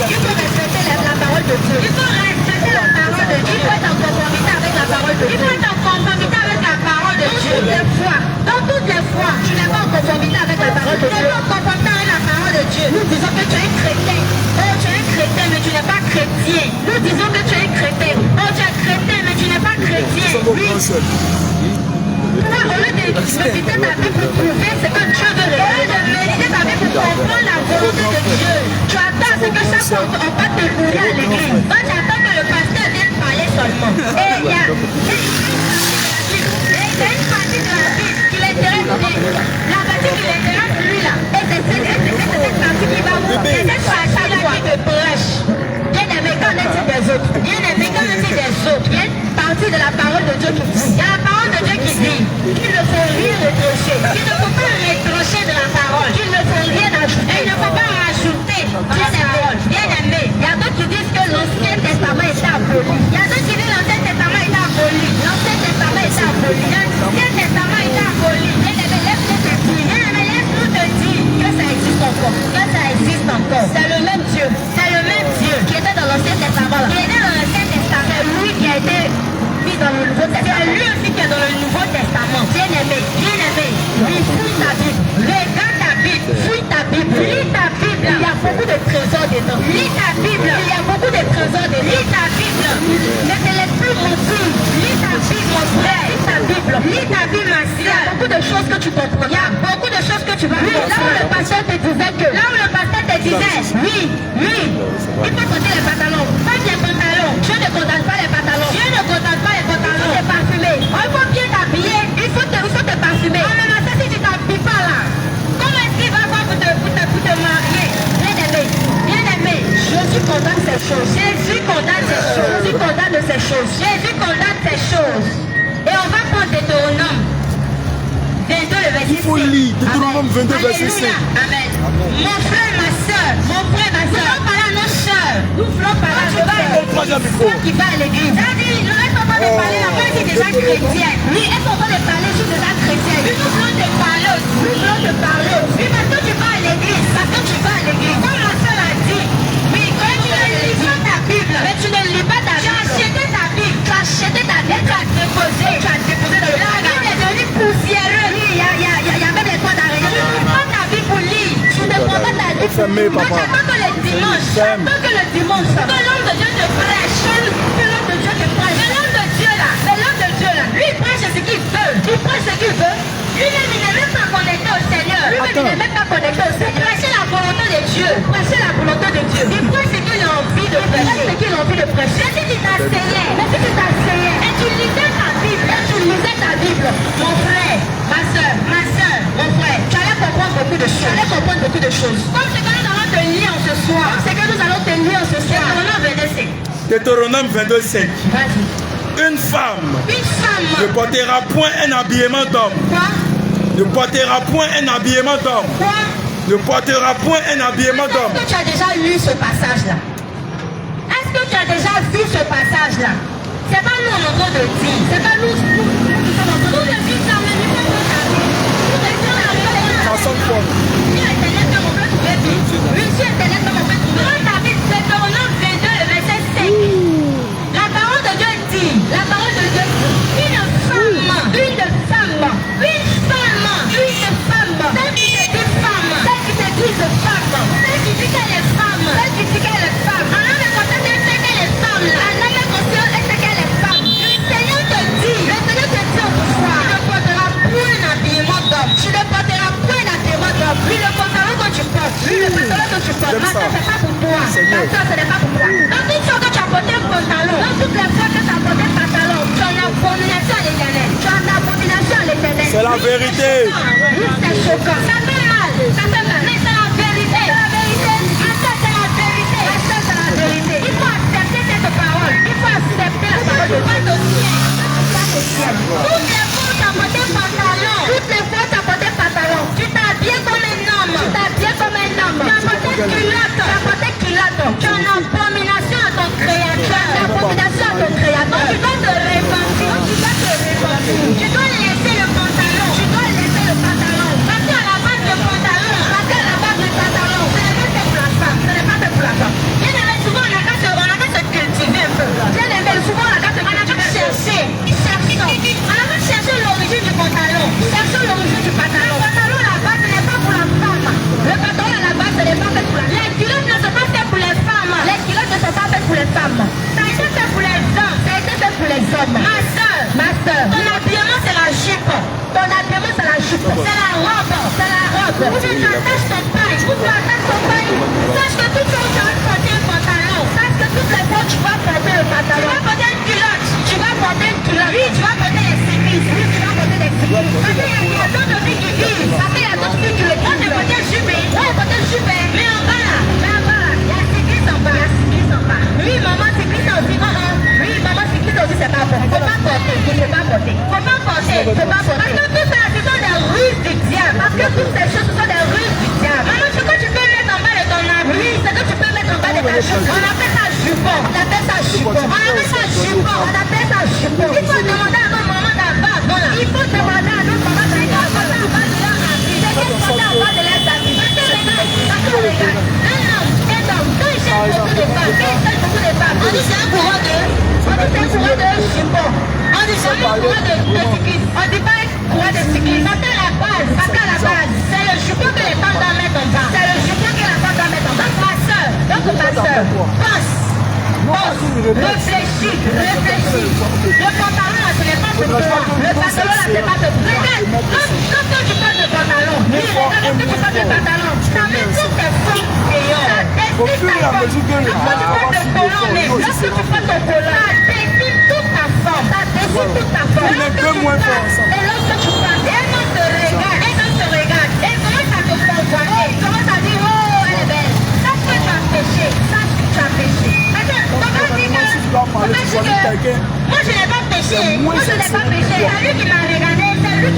il faut respecter la parole de Dieu. Il faut respecter la parole de Dieu. Il faut être en conformité avec la parole de Dieu. Il faut être en conformité avec la parole de Dieu. Dans toutes les fois, tu n'es pas en conformité avec la parole de Dieu. Tu n'es pas en conformité avec la parole de Dieu. Nous disons que tu es chrétien. Oh, tu es chrétien, mais tu n'es pas chrétien. Nous disons que tu es chrétien. Oh, tu es chrétien, mais tu n'es pas chrétien. Oui. Toi, au lieu de méditer ta vie pour trouver ce que Dieu veut réaliser, au lieu de méditer ta vie pour comprendre la volonté de Dieu, tu attends ce que chaque fois on va te courir à l'église. Donc, tu attends que le pasteur vienne parler seulement. Et il y a une partie de la vie qui l'intéresse bien. La partie qui l'intéresse lui là. Et c'est cette partie qui va vous. C'est cette partie qui te prêche. Bien aimé, qu'en est-il des autres? Bien aimé, qu'en est-il des autres? Il y a une partie de la parole de Dieu qui dit. Il y a la parole de Dieu qui dit qu'il ne faut rien retrancher. Qu'il ne faut pas retrancher de la parole. Qu'il ne faut rien ajouter. Et il ne faut pas rajouter bien aimé. Bien aimé. Il y a d'autres qui disent que l'Ancien Testament est aboli. Il y a d'autres qui disent que l'Ancien Testament est aboli. L'Ancien Testament est aboli. L'Ancien Testament est aboli. Bien aimé, laisse-nous te dire. Bien aimé, laisse-nous te dire que ça existe encore. Que ça existe encore. C'est le même Dieu. C'est le même Dieu qui était dans l'Ancien Testament. Qui était dans l'Ancien Testament. C'est lui qui a été de trésors dedans. Lis ta Bible. Il y a beaucoup de trésors dedans. Lis ta Bible. Ne te laisse plus mentir. Lis ta Bible, mon frère. Lis ta Bible. Lis ta Bible, ma soeur. Il y a beaucoup de choses que tu comprends. Il y a beaucoup de choses que tu vas comprendre. Là où le pasteur te disait que. Là où le pasteur te disait. Oui. Il faut porter les pantalons. Pas les pantalons. Je ne condamne pas les pantalons. Je ne condamne pas les pantalons. Il faut te parfumer. Il faut bien t'habiller. Il faut te parfumer. Oh, mais ça, si tu t'habilles pas là, comment est-ce qu'il va voir pour te marier? Bien-aimé, Jésus condamne ces choses. Jésus condamne ces choses. Jésus condamne ces choses. Jésus condamne ces choses. Et on va prendre Deutéronome 22, le verset 5. Il faut lire Deutéronome 22, verset 5. Amen. Mon frère, ma soeur, nous voulons parler à nos soeurs. Nous voulons parler à nos soeurs qui va à l'église. C'est-à-dire, nous restons pas de parler à moi, c'est déjà chrétien. Oui, est-ce qu'on va de parler sur déjà chrétien? Oui, nous voulons te parler aussi. Nous voulons te parler aussi. Oui, parce que tu vas à l'église. Parce que tu vas à l'église. Comme la soeur a dit. Oui, quand tu ne lis pas ta Bible. Mais tu ne lis pas ta Bible. Tu as acheté ta Bible. Tu as acheté ta Bible. Tu as déposé. Tu as déposé dans le La Bible est devenue poussiéreuse. Oui, il y a même des toits d'araignée. Tu ne prends pas ta Bible pour lire. Tu ne prends pas ta Bible pour lire. Quand tu attends que le dimanche. Attends que le dimanche. Que l'homme de Dieu te prêche. Que l'homme de Dieu te prêche. Mais l'homme de Dieu là. Mais l'homme de Dieu là. Lui il prêche ce qu'il veut. Il prêche ce qu'il veut. Lui-même il n'est même pas connecté au Seigneur. Lui-même il n'est même pas connecté au Seigneur. Prêcher la volonté de Dieu. Prêcher la volonté de Dieu. Il prêche ce qu'il a envie de prêcher. Ce qu'il a envie de prêcher. Mais si tu t'asseyais. Et tu lisais ta Bible. Mon frère, ma soeur, mon frère. Tu allais comprendre beaucoup de choses. Comme ce que nous allons te lire ce soir. Deutéronome 22, 5. Vas-y. Une femme ne Une femme. portera point un habillement d'homme. Quoi? Ne portera point un habillement d'homme. Quoi? Ne portera point un habillement d'homme. Est-ce que tu as déjà lu ce passage-là? Est-ce que tu as déjà vu ce passage-là? C'est pas nous en train de dire. C'est pas nous qui sommes en train de dire. Nous ça, mais nous sommes en train de dire. Chanson de Paul. Sur Internet, on peut trouver bien. Oui, sur Internet, on peut trouver. Dans ta Bible, Deutéronome 22, le verset 5. La parole de Dieu dit. La parole de Dieu dit. Une femme. Celle qui te dit femme. Celle qui te dit femme. Celle qui dit qu'elle est femme. Celle qui dit qu'elle est femme. En homme conscient, c'est qu'elle est femme. En homme conscient, c'est qu'elle est femme. Le Seigneur te dit autrefois, tu ne porteras point un habillement d'homme. Tu ne porteras point un habillement d'homme. Oui, le pantalon que tu portes. Oui, le pantalon que tu portes. Ma soeur, c'est pas pour toi. Ma soeur, ce n'est pas pour toi. Dans toutes fois que tu as porté un pantalon, dans toutes les fois que tu as porté un pantalon, tu as une abomination à l'éternel. Tu as une abomination à l'éternel. C'est la vérité. Oui, c'est choquant. Ça fait mal. Mais c'est la vérité. C'est la vérité. Ma soeur, c'est la vérité. Ma soeur, c'est la vérité. Il faut accepter cette parole. Il faut accepter la parole de Dieu. Toutes les fois tu as porté pantalon. Toutes les fois tu as porté pantalon. Tu t'es habillé comme un homme. Tu t'es habillé comme un homme. Tu as porté culotte. Tu as porté culotte. Tu as une abomination à ton créateur. Tu as une abomination à ton créateur. Tu dois te repentir. Tu dois laisser le pantalon. Tu dois laisser le pantalon. Parce qu'à la base le pantalon. Parce qu'à la base le pantalon. Ce n'est pas fait pour la femme. Ce n'est pas fait pour la femme. Bien aimé, souvent on a qu'à se cultiver un peu. Bien aimé, souvent on a qu'à chercher. On a cherché l'origine du pantalon. Cherchons l'origine du pantalon. Le pantalon à la base ce n'est pas pour la femme. Le pantalon à la base ce n'est pas fait pour la femme. Les culottes ne sont pas faites pour les femmes. Les culottes ne sont pas faites pour les femmes. Ça a été fait pour les hommes. Ça a été fait pour les hommes. Ma soeur, ton habillement c'est la jupe. Ton habillement c'est la jupe. C'est la robe. C'est la robe. Où tu attaches ton paille. Où tu attaches ton paille. Sache que tout le temps tu vas porter un pantalon. Sache que toutes les fois tu vas porter le pantalon. Tu vas porter une culotte. Tu vas porter une culotte. Oui, tu vas porter les cyclistes. Oui, tu vas porter les cyclistes. Parce qu'il y a d'autres filles qui vivent. Parce qu'il y a d'autres filles qui le font. On est porté jupe. On est porté jupe. Mais en bas là. Mais en bas là. Il y a cyclistes en bas. Il y a cyclistes en bas. Oui, maman, cycliste aussi. Oui, maman, cycliste aussi, c'est pas bon. Faut pas porter. Faut pas porter. Faut pas porter. Faut pas porter. Parce que tout ça, ce sont des ruses du diable. Parce que toutes ces choses, ce sont des ruses du diable. Maman, ce que tu peux mettre en bas de ton habit. Oui, ce que tu peux mettre en bas de ta jupe. On appelle ça jupon. On appelle ça jupon. On appelle ça jupon. On appelle ça jupon. Il faut demander à nos mamans d'abord. Voilà. Il faut demander à nos mamans d'abord. Il faut porter en bas de leur habit. C'est qu'est-ce qu'on a en bas de leur habit. Parce que regarde. Un homme, quand il cherche beaucoup de femmes, on dit c'est un courant de jupon. On dit c'est un courant de cycliste. On dit pas courant de cycliste. Parce qu'à la base, c'est le jupon que les femmes doivent mettre en bas. C'est le jupon que la femme doit mettre en bas. Pense. Réfléchis. Le pantalon là, ce n'est pas ce collant. Le pantalon là, c'est pas ce collant. Quand tu parles de pantalon, quand tu parles de pantalon, ça met toutes tes formes dehors. Ça dessine ta forme. Quand tu parles de collant, mais lorsque tu prends ton collant, ça dessine toute ta forme. Ça dessine toute ta forme. Et lorsque tu parles, elle te regarde. Et commence à te convoiter. Commence à dire, oh, elle est belle. Sache que tu as péché. Sache que tu as péché. Moi je n'ai pas péché, moi je n'ai pas péché. C'est lui qui m'a regardé, lui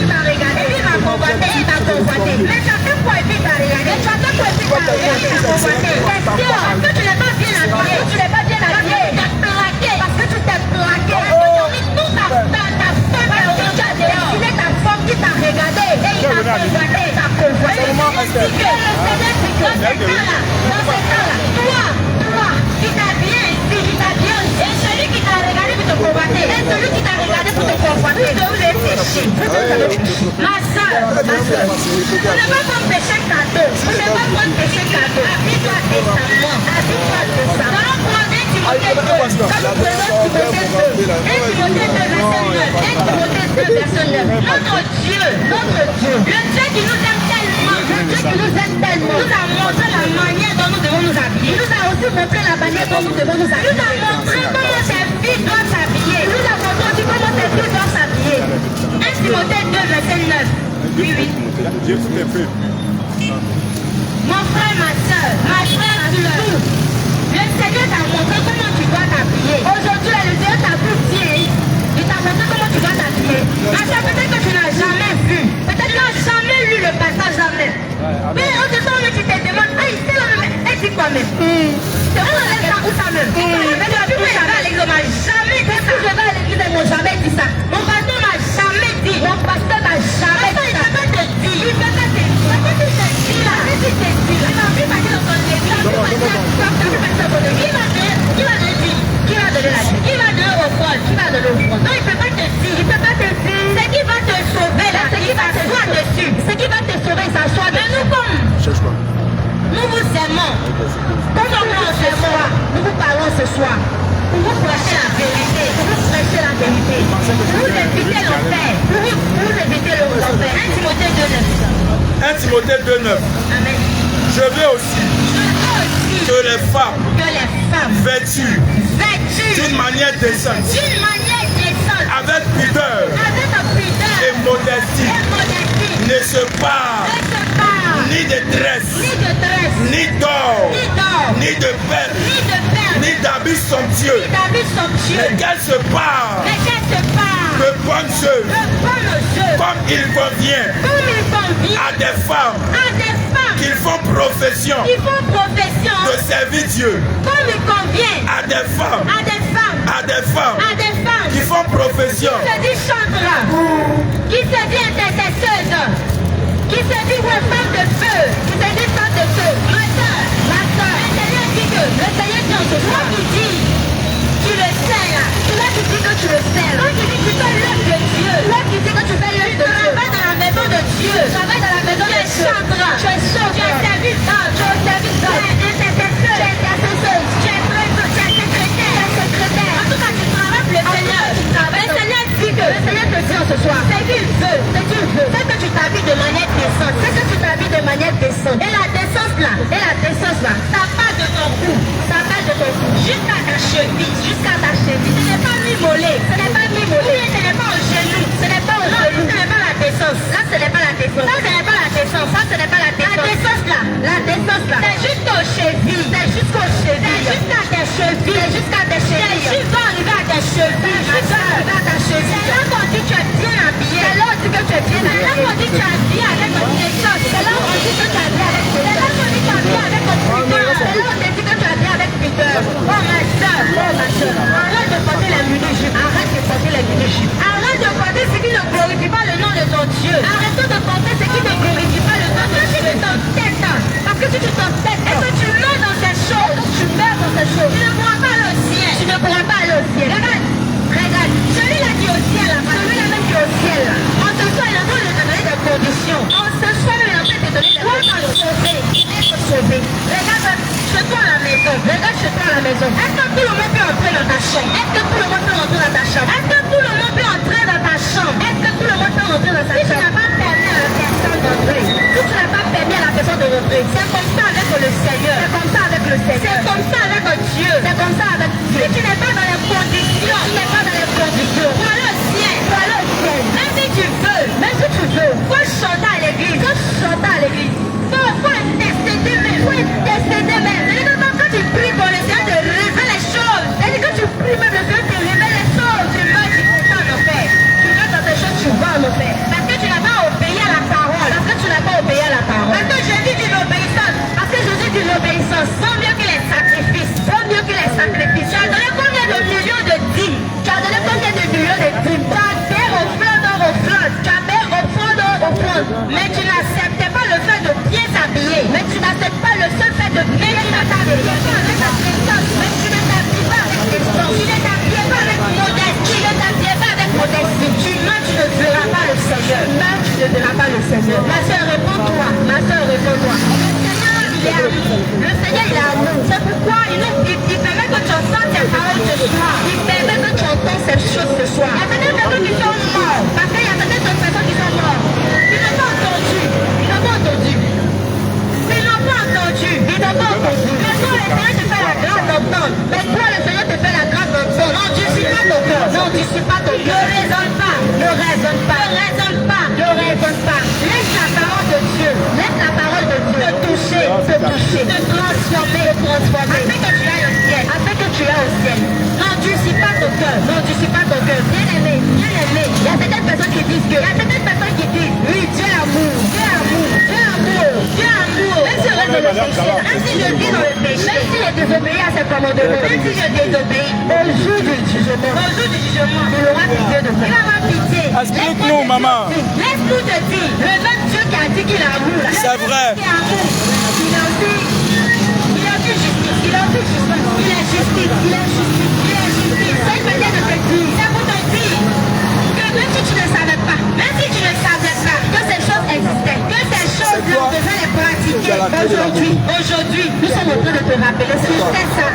m'a convoité, il m'a convoité. Mais tu as fait quoi et puis tu as regardé? Tu as fait quoi et puis tu as regardé? Tu as convoité. Question, que tu n'es pas bien habillé, tu n'es pas bien habillé. Tu t'es plaqué, parce que tu t'es plaqué. Parce que tu as mis toute ta forme, tu as dessiné ta forme qui t'a regardé. Et il t'a convoité, il t'a convoité. Ainsi que le Seigneur, dans ce temps-là, toi, tu t'habilles ainsi, tu t'habilles ainsi. Et celui qui t'a regardé pour te convoiter, et celui qui t'a regardé pour te convoiter, je vous ai péché. Ma soeur, vous ne pas prendre péché cadeau. Vous ne pas prendre péché cadeau. Habille-toi décemment. Habille-toi décemment. Dans le premier Timothée 2, comme Timothée 2, verset 9. Notre Dieu, le Dieu qui nous aime tellement, nous a montré la manière dont nous devons nous habiller. Il nous a aussi montré la manière dont nous devons nous habiller. Il nous a montré comment ces filles doivent s'habiller. Il nous a montré aussi comment ces filles doivent s'habiller. 1 Timothée 2, verset 9. Oui. Mon frère, ma soeur, surtout, le Seigneur t'a montré comment tu dois t'habiller. Aujourd'hui, le Seigneur t'a tout dit. Il t'a montré comment tu dois t'habiller. Ma soeur, peut-être que tu n'as jamais vu. Peut-être que tu n'as jamais lu le passage jamais. Mais au départ, tu te demandes, ah, il sait la même. Elle dit quoi même? C'est vrai, elle est là où ça même. Mais tu as vu, moi, j'avais à l'église, on m'a jamais dit ça. Je vais à l'église, ils m'ont jamais dit ça. Mon pasteur m'a jamais dit. Mon pasteur m'a jamais dit ça. Il peut pas te dire. Il peut pas te dire. Parce que tu te dis là. Si tu te dis là. Il m'a vu passer dans ton église. Il m'a vu passer dans ton église. Qui va te dire? Qui va donner la vie? Qui va donner au front? Qui va donner au front? Non, il peut pas te dire. Il peut pas te dire. Ce qui va te sauver là, ce qui va t'asseoir dessus. Ce qui va te sauver, s'asseoir dessus. Mais nous, comme nous vous aimons. Comme nous vous parlons ce soir. Pour vous prêcher la vérité. Pour vous prêcher la vérité. Pour vous éviter l'enfer. Pour vous éviter l'enfer. 1 Timothée 2,9. 1 Timothée 2,9. Amen. Je veux aussi que les femmes vêtues d'une manière décente, avec pudeur et modestie, ne se parent ni de tresse, ni d'or, ni de perles, ni d'habits somptueux, mais qu'elles se parent de bonnes choses, comme il convient à des femmes qui font profession de servir Dieu, comme il convient à des femmes qui font profession, qui se dit chanteur, qui se dit intercesseuse, qui se dit femme de feu, qui se dit femme de feu. Ma soeur, le Seigneur dit que, le Seigneur dit en ce soir, qui dit, tu le sais là, toi qui dis que tu le sais là, toi qui dis que tu fais l'œuvre de Dieu, toi qui dis que tu fais l'œuvre de Dieu, tu travailles dans la maison de Dieu, tu travailles dans la maison de Dieu, tu es chanteur, tu es sauveur, tu es serviteur, tu es serviteur, tu es intercesseur, tu es intercesseuse, tu es prêtre, tu es secrétaire, en tout cas tu travailles pour le Seigneur, le Seigneur dit que, le Seigneur te dit en ce soir, c'est qu'il veut, c'est que tu t'habilles de manière décente, c'est que tu t'habilles de manière décente, et la décence là, ça part de ton cou, jusqu'à ta cheville, ce n'est pas mi-mollet, ce n'est pas au genou, ce n'est pas la décence, là ce n'est pas la décence, la décence là, c'est jusqu'aux chevilles, c'est jusqu'à tes chevilles, c'est juste arriver à tes chevilles, c'est là qu'on dit que tu es bien habillé, c'est là qu'on dit que tu es bien habillé, c'est là qu'on dit que tu es habillé avec ton décence, c'est là qu'on dit que tu es habillé avec ton décence, avec ton pudeur, c'est là qu'on dit que tu es habillé avec pudeur. Oh ma soeur, arrête de porter les mini-jupes, arrête de porter ce qui ne glorifie pas le nom de ton Dieu, arrêtons de porter ce qui ne glorifie pas le nom de Dieu, parce que si tu t'entêtes, est-ce que tu meurs dans ces choses, tu ne pourras pas aller au ciel, regarde, celui-là qui est au ciel là, celui-là même qui est au ciel là, en ce soir il est en train de te donner des conditions. chambre? Est-ce que tout le monde peut rentrer dans ta chambre? Est-ce que tout le monde peut entrer dans ta chambre? Est-ce que tout le monde peut rentrer dans ta chambre? Si tu n'as pas permis à la personne d'entrer, si tu n'as pas permis à la personne de rentrer, c'est comme ça avec le Seigneur. C'est comme ça avec le Seigneur. C'est comme ça avec Dieu. C'est comme ça avec Dieu. Si tu n'es pas dans les conditions, tu n'es pas dans les conditions. Voilà le ciel. Voilà le ciel. Même si tu veux, même si tu veux, faut chanter à l'église. Faut chanter à l'église. Faut intercéder même. Faut intercéder même. C'est-à-dire que quand tu pries pour le Seigneur te révèle les choses. C'est-à-dire que tu pries même le Seigneur te révèle les choses. Tu vas, tu vas en enfer. Tu vas dans ces choses, tu vas en enfer. Parce que tu n'as pas obéi à la parole. Parce que tu n'as pas obéi à la parole. Parce que Jésus dit l'obéissance. Parce que Jésus dit l'obéissance. Vaut mieux que les sacrifices. Vaut mieux que les sacrifices. Tu as donné combien de millions de dîmes? Tu as donné combien de millions de dîmes? Tu as fait offrande dans offrande. Tu as fait offrande dans offrande. Mais tu n'acceptais pas le fait de bien s'habiller. Mais tu n'acceptes pas le seul fait de bien t'habiller. Mais tu ne t'habilles pas avec décence. Tu ne t'habilles pas avec modestie. Tu ne t'habilles pas avec modestie. Tu mens, tu ne verras pas le Seigneur. Mens, tu ne verras pas le Seigneur. Ma soeur, réponds-toi. Ma soeur, réponds-toi. Le Seigneur, il est amour. C'est pourquoi il permet que tu entends tes paroles ce soir. Il permet que tu entends ces choses ce soir. Il y a peut-être des personnes qui sont mortes. Parce qu'il y a peut-être d'autres personnes qui sont mortes. Ils n'ont pas entendu. Ils n'ont pas entendu. Ils n'ont pas entendu. Ils n'ont pas entendu. Mais toi, le Seigneur te fait la grâce d'entendre. Mais toi, le Seigneur te fait la grâce d'entendre. Non, tu ne suis pas ton cœur. Non, tu ne suis pas ton cœur. Ne raisonne pas. Ne raisonne pas. Ne raisonne pas. Ne raisonne pas. Laisse la parole de Dieu. Laisse la parole de Dieu te toucher, te transformer, afin que tu ailles au ciel. Afin que tu ailles au ciel. Non, tu ne suis pas ton cœur. Non, tu ne suis pas ton cœur. Bien aimé, bien aimé. Il y a certaines personnes qui disent que. Il y a certaines personnes qui disent, oui, Dieu est amour. Dieu est amour. Dieu est amour. Dieu est amour. Même si je reste dans le péché, même si je vis dans le péché, même si je désobéis à ses commandements, même si je désobéis, au jour du jugement, il aura pitié de moi. Il aura pitié. Explique-nous, maman. Laisse-nous te dire, le même Dieu qui a dit qu'il est amour. C'est vrai. Il est amour. Il a aussi justice. Il a aussi justice. Il est justice. Il est justice. Il est justice. C'est une manière de te dire. C'est pour te dire que même si tu ne savais pas, même si tu ne savais pas que ces choses existaient, que ces choses-là, on devait les pratiquer. Aujourd'hui, nous sommes en train de te rappeler. Tu sais ça.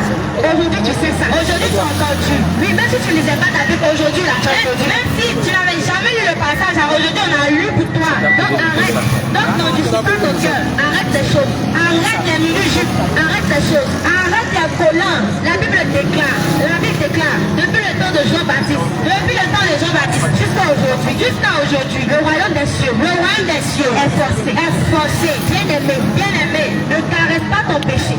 Aujourd'hui, tu sais ça. Aujourd'hui, tu as entendu. Oui, même si tu ne lisais pas ta Bible, aujourd'hui, là, tu as entendu. Même si tu n'avais jamais lu le passage, aujourd'hui, on a lu pour toi. Donc, arrête. Donc, non, tu suis pas ton cœur. Arrête ces choses. Arrête les minutes. Arrête ces choses. Arrête les collants. La Bible déclare. Depuis le temps de Jean-Baptiste. Depuis le temps de Jean-Baptiste. Jusqu'à aujourd'hui. Le royaume des cieux. Est forcé. Bien aimé. Ne caresse pas ton péché.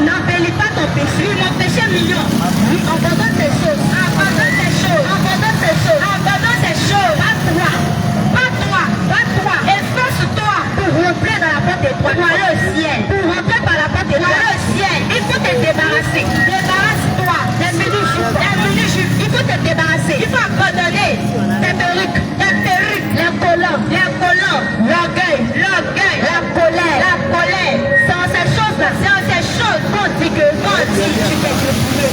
N'embellis pas ton péché. Oui, mon péché mignon. Oui, abandonne ces choses. Abandonne ces choses. Pas-toi. Efface-toi pour rentrer dans la porte étroite. Pour aller au ciel. Pour rentrer par la porte étroite. Pour aller au ciel. Il faut te débarrasser. Débarrasse-toi des minutes. Il faut te débarrasser. Il faut abandonner tes perruques. Les collants. L'orgueil. La colère. Sans ces choses-là. Qu'on dit tu t'es débrouillé.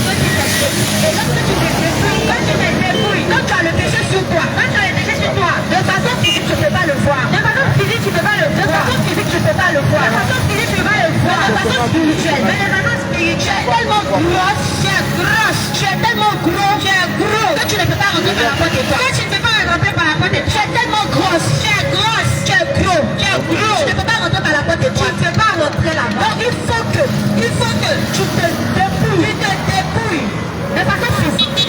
Et lorsque tu t'es débrouillé, quand tu as le péché sur toi, de façon physique, tu ne peux pas le voir. De façon physique, tu ne peux pas le voir. De façon spirituelle. Mais de façon spirituelle, tellement grosse, tu es tellement gros, que tu ne peux pas rentrer par la porte étroite. Tu es tellement grosse, tu es gros. Tu ne peux pas rentrer par la porte étroite. Tu ne peux pas rentrer là. Donc il faut que tu te dépouilles. De façon physique.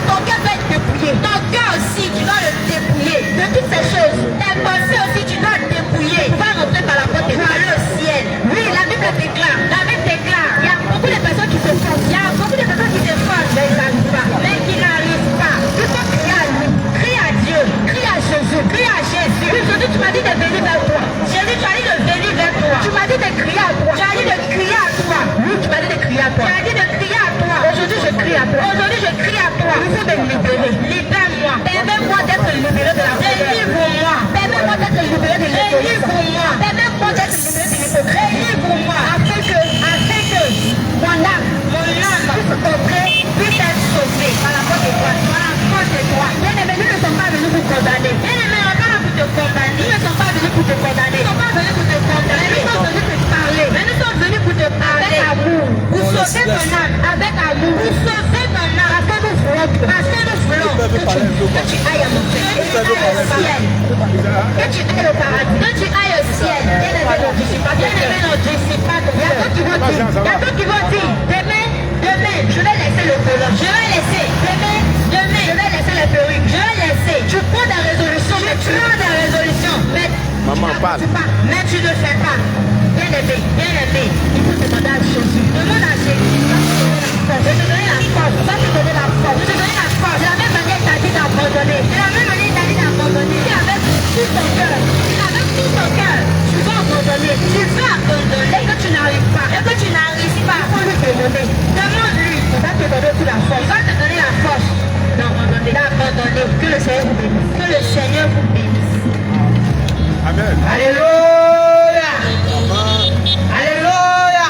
Ton cœur doit être dépouillé. Ton cœur aussi, tu dois le dépouiller. De toutes ces choses. Tes pensées aussi, tu dois le dépouiller. Tu vas rentrer par la porte et aller au ciel. Oui, la Bible déclare. Il y a beaucoup de personnes qui se forcent. Mais qui n'arrivent pas. Il faut crier à lui. Crie à Dieu. Crie à Jésus. Oui, Jésus, tu m'as dit de venir vers toi. Jésus, tu as dit de venir vers toi. Tu m'as dit de crier à toi. Tu as dit de crier à toi. Oui, tu m'as dit de crier à toi. Tu as dit de crier à toi. Aujourd'hui, je crie à toi. Il faut me libérer. Libère-moi. Permets-moi d'être libéré de la colère. au ciel. Que tu ailles au paradis. Que tu ailles au ciel. Bien-aimé, n'anticipe pas. Il y a d'autres qui vont dire, demain, je vais laisser le collant. Je vais laisser. Demain, je vais laisser la perruque. Je vais laisser. Tu prends des résolutions. Mais Maman parle. mais tu ne fais pas. Bien-aimé, il faut demander à Jésus. Demande à Jésus. Je vais te donner la force. Je vais te donner la force. De la même manière, tu as dit d'abandonner. Tu avec tout ton cœur. Tu vas abandonner. Et que tu n'arrives pas. Il faut lui demander. Demande-lui. Il va te donner toute la force. Il va te donner la force d'abandonner. Que le Seigneur vous bénisse. Amen. Alléluia. Alléluia.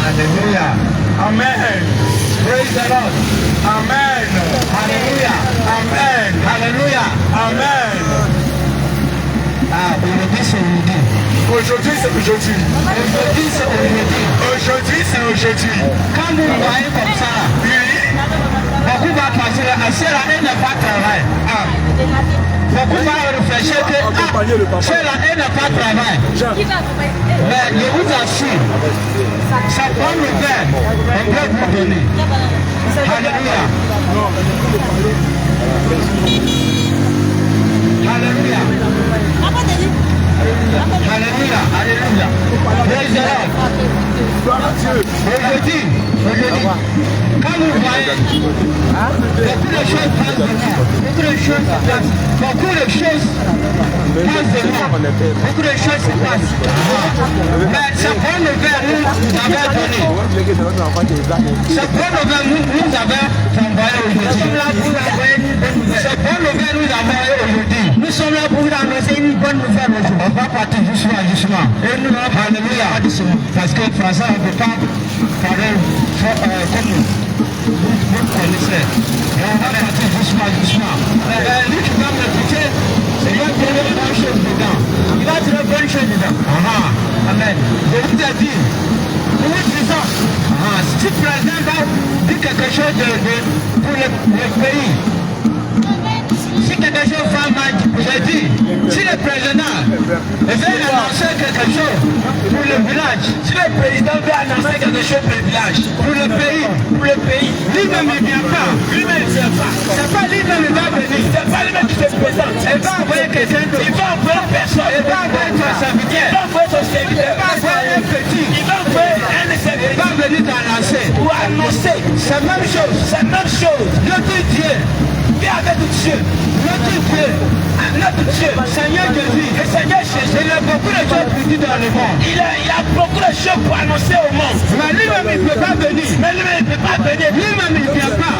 Alléluia. Amen. Praise the Lord. Amen. Alléluia. Amen. Alléluia. Amen. Aujourd'hui c'est aujourd'hui. Aujourd'hui c'est aujourd'hui. Quand vous voyez comme ça, beaucoup va passer à cela et ne pas travailler. Beaucoup va réfléchir que cela et ne pas travailler. Mais je vous assure, ça prend le verbe, on peut vous donner. Alléluia. Alléluia. Alléluia, alléluia. Praise the Lord. Aujourd'hui, quand vous voyez beaucoup de choses passent de moi, beaucoup de choses se passent se passent. Mais ça prend le verre nous avez donné. Ça prend le verre nous avez envoyé aujourd'hui. Ça prend le verre nous envoyé aujourd'hui. Nous sommes là pour vous annoncer une bonne nouvelle aujourd'hui. On va partir justement. Et nous allons alléluia. Parce que François ne peut pas parler comme vous connaissez. Et on va partir doucement. Lui qui va m'écouter, c'est lui qui a une bonne chose dedans. Il va dire une bonne chose dedans. Amen. Je vous ai dit, nous vous disons, si le président va dire quelque chose pour le pays, si quelque chose va mal, j'ai dit, si le président veut annoncer quelque chose pour le village, si le président veut annoncer quelque chose pour le village, pour le pays, lui-même il ne vient pas. C'est pas lui-même il va venir. C'est pas lui-même qui se présente. Il va envoyer quelqu'un d'autre. Il va envoyer personne. Il va envoyer son serviteur. Il va envoyer son serviteur. Il va envoyer un petit. Il va envoyer un serviteur. Il va venir t'annoncer. Pour annoncer. C'est la même chose. Notre Dieu. Viens avec Dieu. Notre Dieu, Seigneur Jésus, le Seigneur Jésus, il a beaucoup de choses pour dire dans le monde. Il a beaucoup de choses pour annoncer au monde. Mais lui-même il ne peut pas venir. Lui-même il ne vient pas.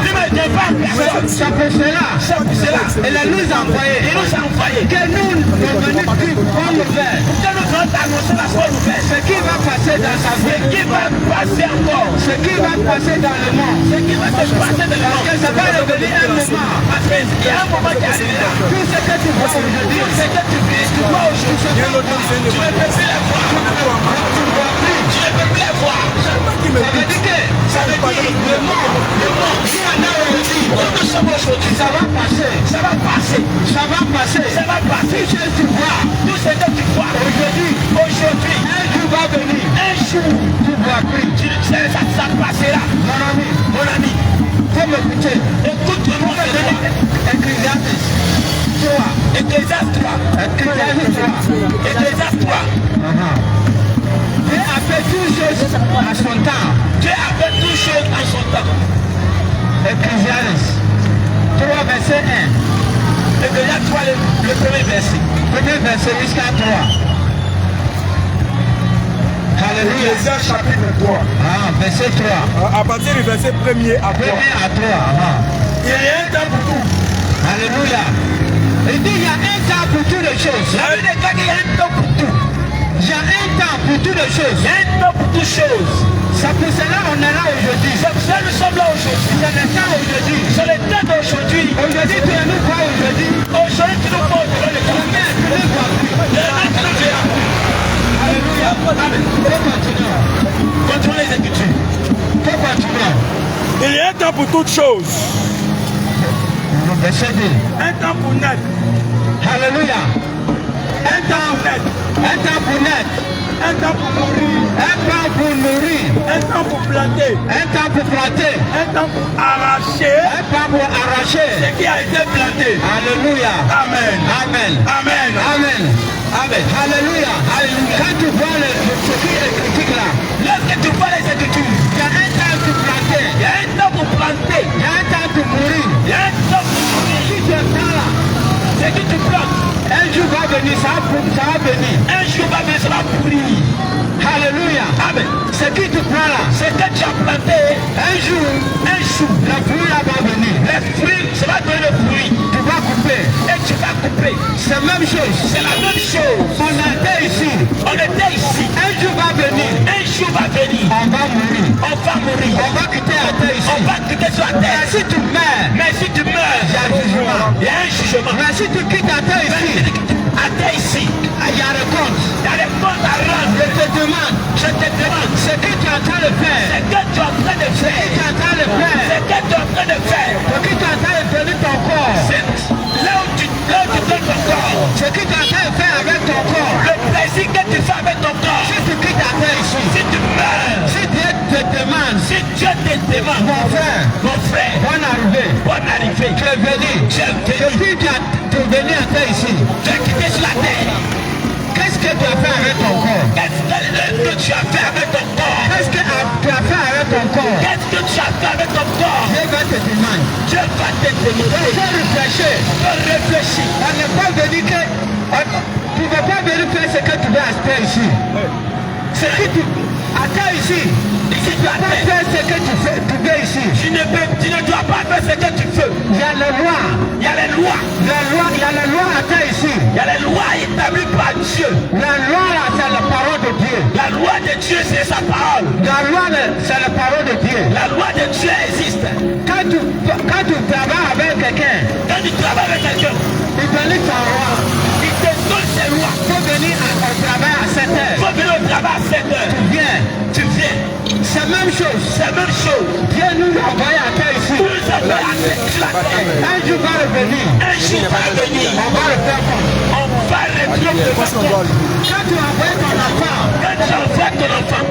C'est pour cela. Il a nous envoyé. Que nous venons plus bonne nouvelle. Que nous allons annoncer la bonne nouvelle. Ce qui va passer dans sa vie. Ce qui va passer encore. Ce qui va passer dans le monde. Ce qui va se passer dans le monde. Parce que ça va revenir un moment. Parce qu'il y a un moment qui arrive. Tout ce que tu vois aujourd'hui, tout ce que tu vis, tu vois aujourd'hui, tu ne peux plus les voir. Tu ne peux plus les voir. Ça veut dire que le monde, nous on a aujourd'hui, nous sommes aujourd'hui, ça va passer. Tout ce que tu vois, aujourd'hui, un jour va venir, tu vas plus. Ça passera. Mon ami, faut m'écouter. Écoute-moi. Ecclésiaste 3. Dieu a fait toutes choses à son temps. Ecclésiaste 3, verset 1. Ecclésiaste 3, le premier verset. Premier verset jusqu'à 3. Alléluia. Ecclésiaste chapitre 3. Verset 3. À partir du verset 1er à 3. Il y a un temps pour tout. Alléluia. Il dit il y a un temps pour toutes les choses. Il y a un temps pour tout. Il y a un temps pour toutes les choses. C'est pour cela qu'on est là aujourd'hui. C'est pour cela que nous sommes là aujourd'hui. C'est le temps aujourd'hui. C'est le temps d'aujourd'hui. Aujourd'hui tu nous vois aujourd'hui. Aujourd'hui tu nous vois aujourd'hui. Demain tu nous vois plus. Demain tu nous verras. Alléluia. Amen. Continuez les Écritures. Faut continuer. Il y a un temps pour toutes choses. Verset 2. Un temps pour naître. Alléluia. Un temps pour naître. Un temps pour mourir. Un temps pour nourrir. Un temps pour planter. Un temps pour planter. Un temps pour arracher. Un temps pour arracher. Ce qui a été planté. Alléluia. Amen. Amen. Amen. Amen. Amen. Alléluia. Alléluia. Quand tu vois ce qui est critique là, Lorsque tu vois les Écritures, il y a un temps pour planter. il y a un temps pour planter. Il y a un temps pour mourir. Il y a un temps pour mourir. Si tu es là, Ce que tu plantes, un jour va venir, ça va venir. un jour va venir, ça va pourrir. Alléluia. Amen. Ce qui te prend là, Ce que tu as planté, un jour, le fruit là va venir. les fruits, ça va donner le fruit. Tu vas couper. Et tu vas couper. C'est la même chose. C'est la même chose. On était ici. On était ici. Un jour va venir. Un jour va venir. On va mourir. On va mourir. On va quitter la terre ici. On va quitter sur la Mais terre. si tu meurs, Mais si tu meurs, il y a un jugement. il y a un jugement. Mais si tu quittes la terre Mais ici, si tu quittes la terre ici, il y a le compte. il y a des comptes à rendre. Je te demande, Je te demande, ce que tu es en train de faire, ce que tu es en train de ce que faire, tu es en train de ce faire, que tu es en train de faire, ce que tu es en train de donner ton corps, c'est là où tu donnes ton corps, ce que tu es en train de faire avec ton corps. le plaisir que tu fais avec ton corps. Si tu quittes la terre ici, Si tu meurs, si Dieu te demande, si Dieu te demande, mon frère, mon frère, bonne arrivée, bonne arrivée, tu es venu, depuis que tu es venu en terre ici, tu es quitté sur la terre. qu'est-ce que tu as fait avec ton corps? Qu'est-ce que tu as fait avec ton corps? Qu'est-ce que tu as fait avec ton corps? Qu'est-ce que tu as fait avec ton corps? Dieu va te demander. Dieu va te Il demander. faut réfléchir. Réfléchis. On n'est pas venu que... Tu ne vas pas venir faire ce que tu veux acheter ici. Ce que tu... Attends ici. Ici, tu as Pas fait. faire ce que tu veux ici. Tu ne dois pas faire ce que tu veux. Il y a les lois. Il y a les lois. Il y a les lois attends ici. Il y a les lois établies par Dieu. La loi là, c'est la parole de Dieu. La loi de Dieu, c'est sa parole. La loi, c'est la parole de Dieu. La loi de Dieu existe. Quand tu travailles avec quelqu'un, Quand tu travailles avec quelqu'un, il te dit ta loi. il te donne ses lois. Il faut venir au travail à 7 Il heures. faut venir au travail à 7 heures. Viens. Tu viens. C'est la même chose. C'est la même chose. Dieu nous a envoyé à terre ici. Tout ça fait la terre, sur la terre. Un jour va revenir. Un jour va venir. On va le faire comme. On va régler le passeport. Quand tu envoies ton enfant, Quand tu envoies ton enfant,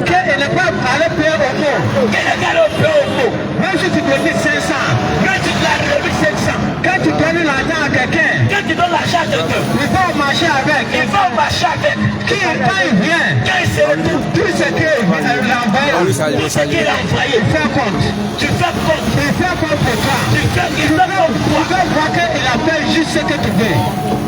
qu'il ne peut pas aller payer au mot. quel est le peu au mot? Même si tu décides 500, Quand tu l'as remis 500, quand tu donnes l'argent à quelqu'un, quand tu donnes l'argent à quelqu'un, il faut marcher avec. il va marcher avec. Quand il vient, Quand il se retrouve, tout ce qu'il a envoyé, tout ce qu'il a envoyé, il fait compte. tu fais compte. Il fait compte pour toi. Il fait Tu compte pour veux toi. voir qu'il a fait juste ce que tu veux.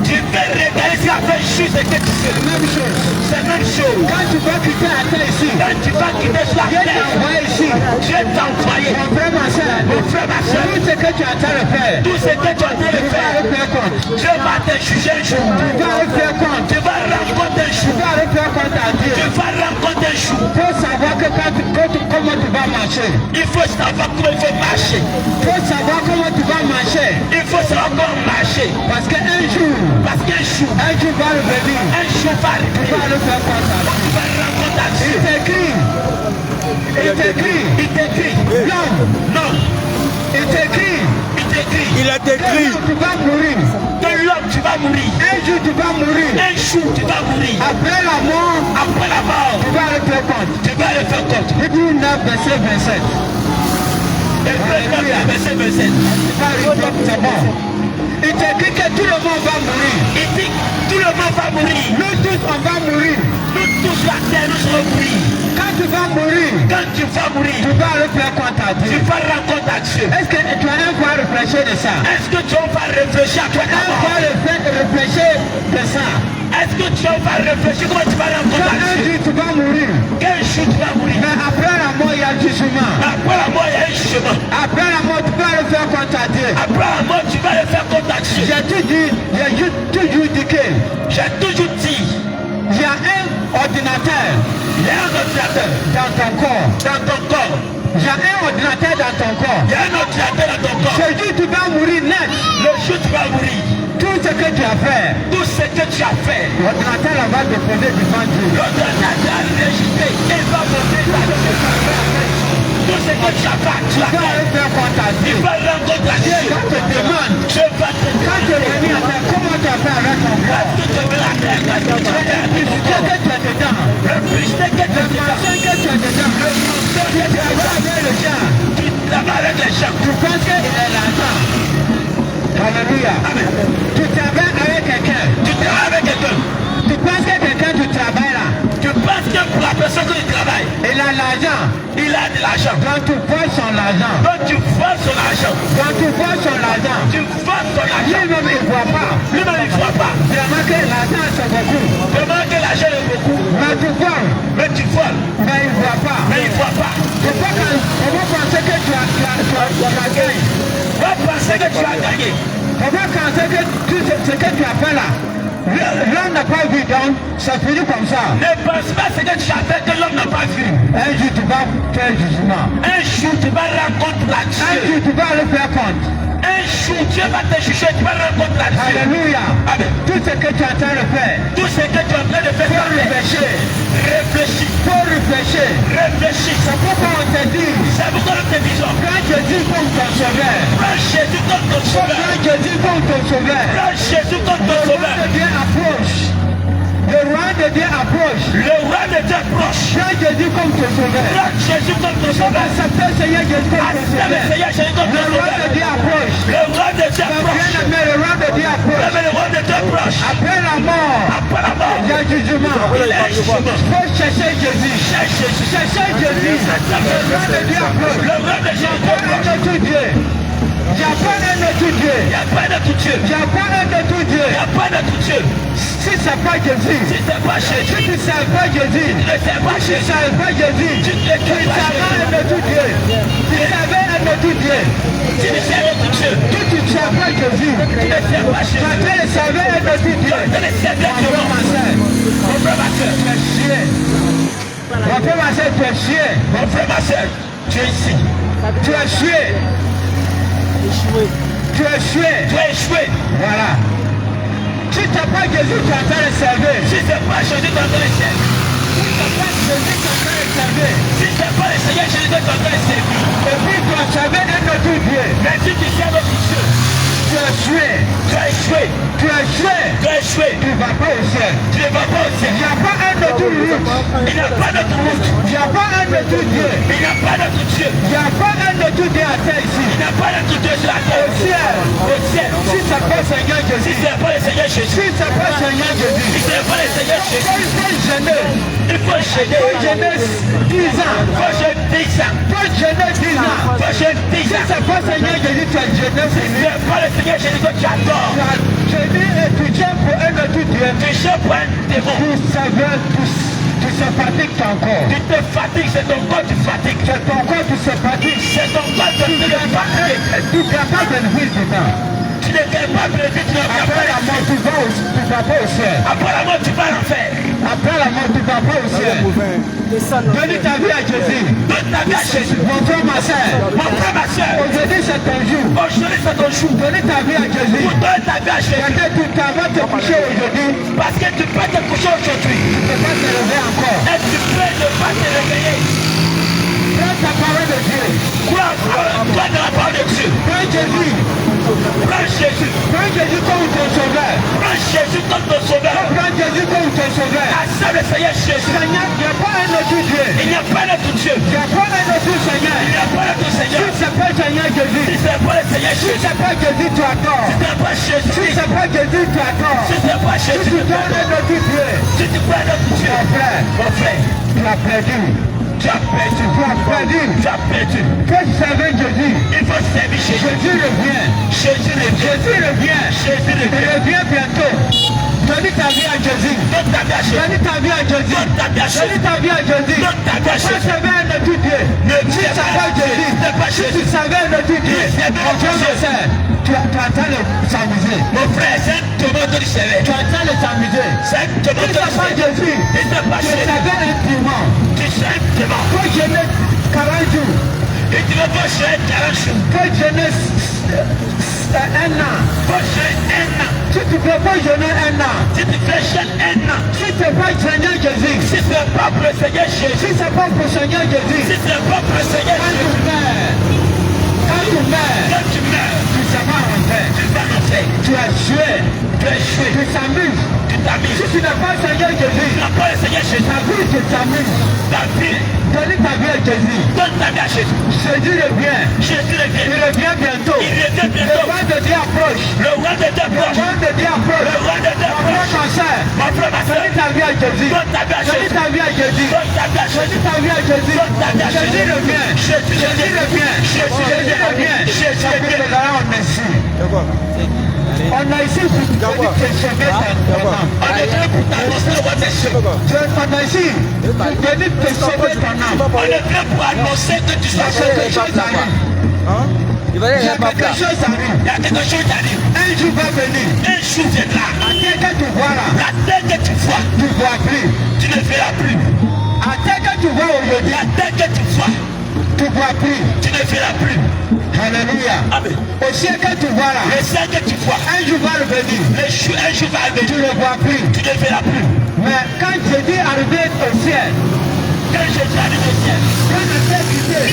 Tu fais regarder s'il a fait juste ce que tu fais. Même chose. C'est la même chose. Quand tu vas quitter la terre ici, Quand tu vas quitter sur la Dieu t'a terre, envoyé ici. Dieu t'a envoyé. Mon frère, ma soeur, Mon frère, ma soeur, tout ce que tu es en train de faire, tout ce que tu es en train de tu vas faire, aller faire compte. Dieu va te juger un jour. Tu vas aller faire compte. Tu vas rendre compte un Tu jour. vas aller faire compte à Dieu. Tu vas rendre compte un jour. Il faut savoir que comment tu vas marcher. Il faut savoir comment il faut marcher. Il faut savoir comment tu vas marcher. Il faut savoir comment marcher. Parce qu'un jour Parce qu'un jour va revenir. va Tu arriver. vas aller faire compte à Dieu. Tu vas rendre compte à Dieu. Il t'écrit. Il t'écrit. Il t'écrit. L'homme. Non. Il t'écrit. Il t'écrit. Il est écrit. Tu vas mourir. De l'homme, tu vas mourir. Un jour tu vas mourir. Un jour, tu vas mourir. Après la mort, Après la mort, tu vas aller faire compte. tu vas le faire compte. Hébreux 9, verset 27. Hébreux 9, verset 27. C'est bon. Il t'écrit que tout le monde va mourir. Il dit tout le monde va mourir. Nous tous, on va mourir. Nous tous la terre, nous serons mourir. Quand tu vas mourir, Quand tu vas mourir, tu vas aller faire compte à tu Dieu. vas rendre compte à Dieu. Est-ce que tu as un fois réfléchi de ça? Est-ce que tu vas réfléchir à toi Un d'abord? fois réfléchir de ça. Est-ce que tu vas réfléchir comment tu vas rendre compte à Un Dieu? jour tu vas mourir. Quel jour tu vas mourir? Mais après la mort, il y a le jugement. Après la mort, il y a un jugement. Après la mort, tu vas aller faire compte à Dieu. Après la mort, tu vas le faire compte à Dieu. J'ai toujours dit que J'ai toujours dit, il y a un ordinateur il y a un ordinateur dans ton corps. dans ton corps. Il y a un ordinateur dans ton corps. Il y a un ordinateur dans ton corps. Ce jour, tu vas mourir net. Le jour tu vas mourir, Tout ce que tu as fait, tout ce que tu as fait, l'ordinateur là va déposer devant Dieu. l'ordinateur a enregistré et va montrer ta tout ce que tu as fait, tu Tu as vas fait. aller faire compte à Dieu. Il va rendre compte à Dieu Dieu. va te demander. Dieu va te Quand tu es venu à terre, comment tu as fait Alléluia. Tu travailles avec quelqu'un. Tu travailles avec quelqu'un. Tu penses que quelqu'un tu travailles là. Tu penses que pour la personne qui travaille, il a l'argent. Il a de l'argent. Quand tu vois son argent. Quand tu vois son argent. Quand tu vois son argent. Tu vois son argent. Lui-même il ne voit pas. Lui-même il ne voit pas. Vraiment que l'argent c'est beaucoup. Vraiment que l'argent est beaucoup. Mais tu vois. Mais tu vois. Mais il ne voit pas. Mais il ne voit pas. Tu vois qu'on va penser que tu as gagné. On va penser que tu as gagné. On va penser que ce que tu as fait là. L'homme n'a pas vu, donc ça finit comme ça. Ne pense pas ce que tu as fait que l'homme n'a pas vu. Un jour tu vas faire jugement. Un jour tu vas rendre compte là-dessus. Un jour tu vas le faire compte. Un jour Dieu va te juger, tu vas rendre compte là-dessus. Alléluia. Amen. Tout ce que tu es en train de faire. Tout ce que tu es en train de faire. Faut réfléchir. Réfléchis. Faut réfléchir. Réfléchis. C'est pourquoi on te dit. C'est pourquoi on te dit. Quand Jésus comme ton sauveur. Quand Jésus comme ton sauveur. Quand Jésus comme ton sauveur. Quand Jésus comme ton sauveur. Approche. Le roi de Dieu approche. Le roi de Dieu approche. Quand Jésus comme ton sauveur. Quand Jésus comme ton sauveur. Acceptez Seigneur Jésus comme ton sauveur. Le roi de Dieu approche. Le roi de Dieu approche. Le roi de Dieu approche. Le roi de Dieu approche. Après la mort. Après la mort. Il y a jugement. Il y a jugement. Faut chercher Jésus. Chercher Jésus. Le roi de Dieu approche. Le roi de Dieu approche. Il n'y a pas un autre Dieu. Il n'y a pas un autre Dieu. Il n'y a pas un autre Dieu. Il n'y a pas d'autre Dieu. Si ce n'est pas Jésus. Si ce n'est pas Jésus. Si tu ne sais pas Jésus. Tu ne sais pas Jésus. Tu ne sais pas Jésus. Tu ne savais un autre Dieu. Tu savais un autre Dieu. Tu ne sais autre Dieu. Tu ne sais pas Jésus. Tu ne sais pas Jésus. Tu ne savais un autre Dieu. Tu ne sais pas Dieu. Mon frère, ma soeur. Tu es chien. Mon frère, ma soeur, tu es chien. Mon frère, ma soeur, tu es ici. Tu es chien. Tu es échoué. Tu es échoué. Voilà. Si tu n'as pas Jésus, tu es en train de servir. Si tu n'as pas Jésus, tu es en train de servir. Si tu n'as pas Jésus, tu es en train de servir. Si tu n'as pas le Seigneur Jésus, tu es en train de servir. Et puis tu as servi un autre Dieu. Mais si tu sers notre Dieu, tu es échoué. Tu es échoué. Tu es échoué. Tu es échoué. Tu ne vas pas au ciel. Tu ne vas pas au ciel. Il n'y a pas un autre route. Il n'y a pas d'autre route. Il n'y a pas un autre Dieu. Il n'y a pas d'autre Dieu. Il n'y a pas un autre Dieu à terre ici. Il n'y a pas d'autre Dieu sur la terre. Au ciel. Au ciel. Si ce n'est pas le Seigneur Jésus. Si ce n'est pas le Seigneur Jésus. Si ce n'est pas le Seigneur Jésus. Si ce n'est pas le Seigneur Jésus. Il faut gêner. Il faut gêner. Il faut gêner 10 ans. Il faut gêner 10 ans. Il faut gêner 10 ans. Il faut gêner 10 ans. Si ce n'est pas le Seigneur Jésus, tu as gêné. Si ce n'est pas le Seigneur Jésus que tu adores. Tu as gêné et tu tiens pour un autre Dieu. Tu tiens pour un démon. Tu se fatigues ton corps. Tu te fatigues, c'est ton corps qui fatigue. C'est ton corps qui se fatigue. C'est ton corps qui se fatigue. Tu ne vas pas bénéficier du temps. Tu ne peux pas bénéficier. Après la mort, tu vas pas au ciel. Après la mort, tu vas l'enfer. Après la mort, tu vas pas au ciel. Donne ta vie à Jésus. Donne ta vie à Jésus. Mon frère, ma soeur. Mon frère, ma soeur. Aujourd'hui, c'est ton jour. Aujourd'hui, c'est ton jour. Donne ta vie à Jésus. Donne ta vie à Jésus. Parce que tu vas te coucher aujourd'hui. Parce que tu peux te coucher aujourd'hui. Tu ne peux pas te lever encore. Et tu peux ne pas te réveiller. Prends ta parole de Dieu. Crois de la parole de Dieu. Prends Jésus. Prends Jésus. Prends Jésus comme ton sauveur. Prends Jésus comme ton sauveur. Prends Jésus comme ton sauveur. Accepte le Seigneur Jésus. Seigneur, il n'y a pas un autre Dieu. Il n'y a pas d'autre Dieu. Il n'y a pas un autre Seigneur. Il n'y a pas d'autre Seigneur. Si ce n'est pas le Seigneur Jésus. Si ce n'est pas le Seigneur Jésus. Si ce n'est pas Jésus, tu adores. Si ce n'est pas Jésus. Si ce n'est pas Jésus, tu adores. Si ce n'est pas Jésus. Si tu donnes un autre Dieu. Si tu prends un autre Dieu. Mon frère, tu as perdu. Tu as perdu. Tu as perdu. Tu as perdu. Il faut servir Jésus. Il faut servir Jésus. Jésus revient. Jésus revient. Jésus revient. Jésus revient. Il revient bientôt. Donne ta vie à Jésus. Donne ta vie à Jésus. Donne ta vie à Jésus. Donne ta vie à Jésus. Donne ta vie à Jésus. Donne ta vie à Jésus. Tu peux servir un autre Dieu. Ne tu sais pas Jésus. Si tu savais un autre Dieu. Mon frère, ma soeur, tu es en train de s'amuser. Mon frère, c'est un tomate de cerveau. Tu es en train de s'amuser. C'est un tomate de cerveau. Jésus. Tu savais un piment. Tu sais un piment. Faut gêner 40 jours. Et tu vas pas gêner 40 jours. Faut gêner 1 an. Faut gêner 1 an. Si tu ne peux pas gêner 1 an. Si tu fais gêner 1 an. Si tu n'es pas le Seigneur Jésus. Si tu n'es pas pour le Seigneur Jésus. Si ce n'est pas pour le Seigneur Jésus. Si tu n'es pas pour le Seigneur Jésus. Quand tu meurs, tu s'en vas en enfer. Tu vas en enfer. Tu as joué. Tu as joué. Tu t'amuses. Tu t'amuses. famille. Si tu n'as pas le Seigneur Jésus, Tu n'as pas le Seigneur Jésus. ta vie c'est ta vie. Ta vie, Donne ta vie à Jésus. donne ta vie à Jésus. Jésus revient. Jésus Il revient. revient bientôt. Il revient Le bientôt. roi de Dieu approche. Le roi de Dieu Le approche. roi de Dieu approche. Le roi de Dieu Mon frère, approche. ma soeur, Mon frère, ma soeur, donne ta vie à Jésus. donne ta vie à Donne Jésus. ta vie à Jésus. Donne ta vie à Donne Jésus. ta vie à Jésus. Donne ta vie à Jésus Jésus. revient. Jésus Jésus revient. Jésus Jésus revient. Jésus Ça fait revient. que là, on est ici. On a ici pour te dire que c'est chemin On est venu pour t'annoncer le roi des cieux. on a ici pour te dire que sauver ton âme. On est venu pour annoncer que tu sois sauvé. Quelque chose arrive. Il va y Il y a avoir quelque chose arrive. Il y a quelque chose qui arrive. Un jour va venir. Un jour viendra. À tel que tu vois là, La tête que tu vois, tu ne vois plus. tu ne verras plus. À tel que tu vois aujourd'hui, La tête que tu vois, tu ne vois plus. tu ne verras plus. Alléluia. Amen. Au ciel que tu vois là, Le ciel que tu vois, un jour va revenir. un jour va Tu arriver. ne le vois plus. Tu ne verras plus. Mais quand Jésus est arrivé au ciel, Quand Jésus arrive au ciel, quand la terre quittée,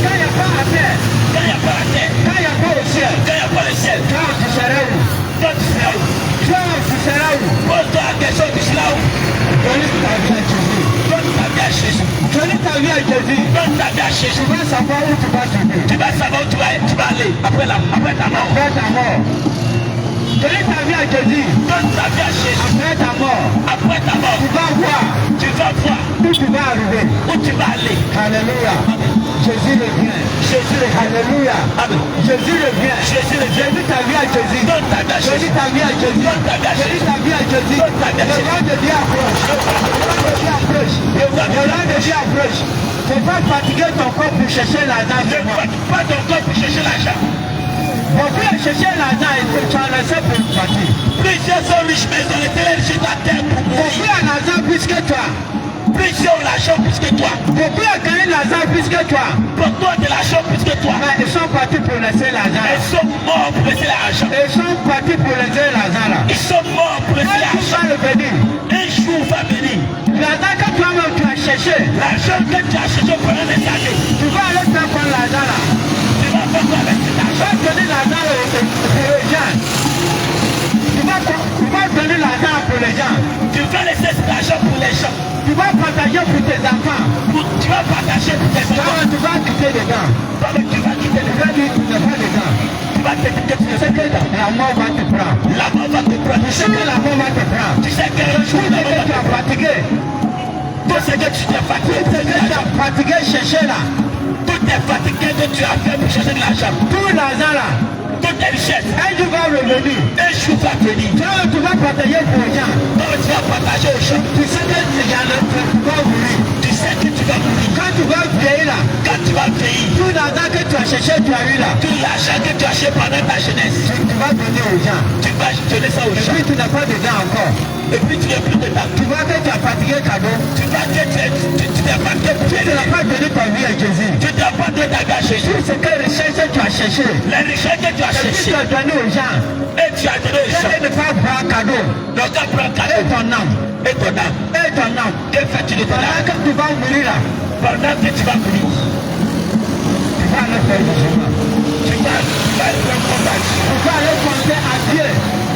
quand il n'y a pas la terre, quand il n'y a pas la terre, quand il n'y a pas le ciel, quand il n'y a pas le ciel, toi tu seras où? toi tu seras où? Toi tu seras où? Pose-toi la question, tu seras où? Donne ta vie à Jésus. Donne ta vie à Jésus. Donne ta vie à Jésus. Donne ta vie à Tu Jésus. vas savoir où tu vas trouver. Tu vas savoir où tu vas aller après ta mort. Après ta mort. Donne ta vie à Jésus. Donne ta vie à Jésus. Après ta mort, Après ta mort, tu vas voir tu vas voir où tu vas arriver. où tu vas aller. Alléluia. Jésus revient. Jésus revient. Alléluia. Amen. Jésus revient. Jésus revient. Donne ta vie à Jésus. Donne ta vie à Donne Jésus. ta vie à Jésus. Donne ta vie à Donne Jésus. ta vie à Jésus. Donne ta vie à Le Jésus. roi de Dieu approche. Le roi de Dieu approche. Le roi de Dieu approche. Tu vas fatiguer ton corps pour chercher l'argent. Ne pas ton corps pour chercher l'argent. Beaucoup ont cherché l'argent et tu as laissé pour partir. Plusieurs sont riches, mais ils ont été riches à terre pour Beaucoup mourir. ont l'argent plus que toi. Plusieurs ont l'argent plus que toi. Beaucoup ont gagné l'argent plus que toi. Beaucoup ont de l'argent plus que toi. Mais ils sont partis pour laisser l'argent. Ils sont morts pour laisser l'argent. Ils sont partis pour laisser l'argent là. Ils sont morts pour laisser Un jour l'argent. va revenir. Un jour va venir. L'argent que toi-même tu as cherché, L'argent que tu as cherché pendant des années, tu vas aller faire prendre l'argent là. tu vas faire quoi avec cet Tu argent? vas donner l'argent aux gens. Tu vas donner l'argent pour les gens. Tu vas laisser cet argent pour les gens. Tu vas partager pour tes enfants. Tu vas partager pour tes enfants. Tu vas quitter les gens. Toi-même, tu vas quitter Tu les vas gens. dire tu n'es pas les gens. Tu vas te dire que tu ne sais C'est que que la mort va te prendre. la mort va te prendre. Tu sais que la mort va te prendre. Tu sais qu'un jour Tout la ce mort que tu va as fatigué, Tout ce que tu t'es fatigué, tout ce que tu as fatigué chercher là, tout est fatigué que tu as fait pour chercher de l'argent. tout l'argent là, Toutes les richesses. un jour va revenir. Un jour va venir. Toi, tu vas partager pour les gens. Donc tu vas partager aux gens. Tu sais que tu vas mourir. Tu sais que tu vas mourir. Quand tu vas vieillir là, Quand tu vas vieillir, tout l'argent que tu as cherché, tu as eu là, tout l'argent que tu as acheté pendant ta jeunesse, tu vas donner aux gens. tu vas donner ça aux Et gens. puis tu n'as pas de dents encore. Et puis tu n'es plus dedans. Tu vois que tu as fatigué cadeau. Tu vas que tu n'es pas que Tu n'as pas donné ta vie à Jésus. tu n'as pas donné ta vie à Jésus. Tout ce que recherche tu as cherché. Les richesses que tu as Et puis cherchées tu as donné aux gens. et tu as donné aux gens. Tu ne pas prendre cadeau. Donc tu prends Et cadeau ton âme. et ton âme. Et ton âme. Que fais-tu de ton Pendant âme? que tu vas mourir là, Pendant que tu vas mourir, tu vas aller faire le chemin. tu vas rencontrer Dieu. Tu vas aller penser à Dieu.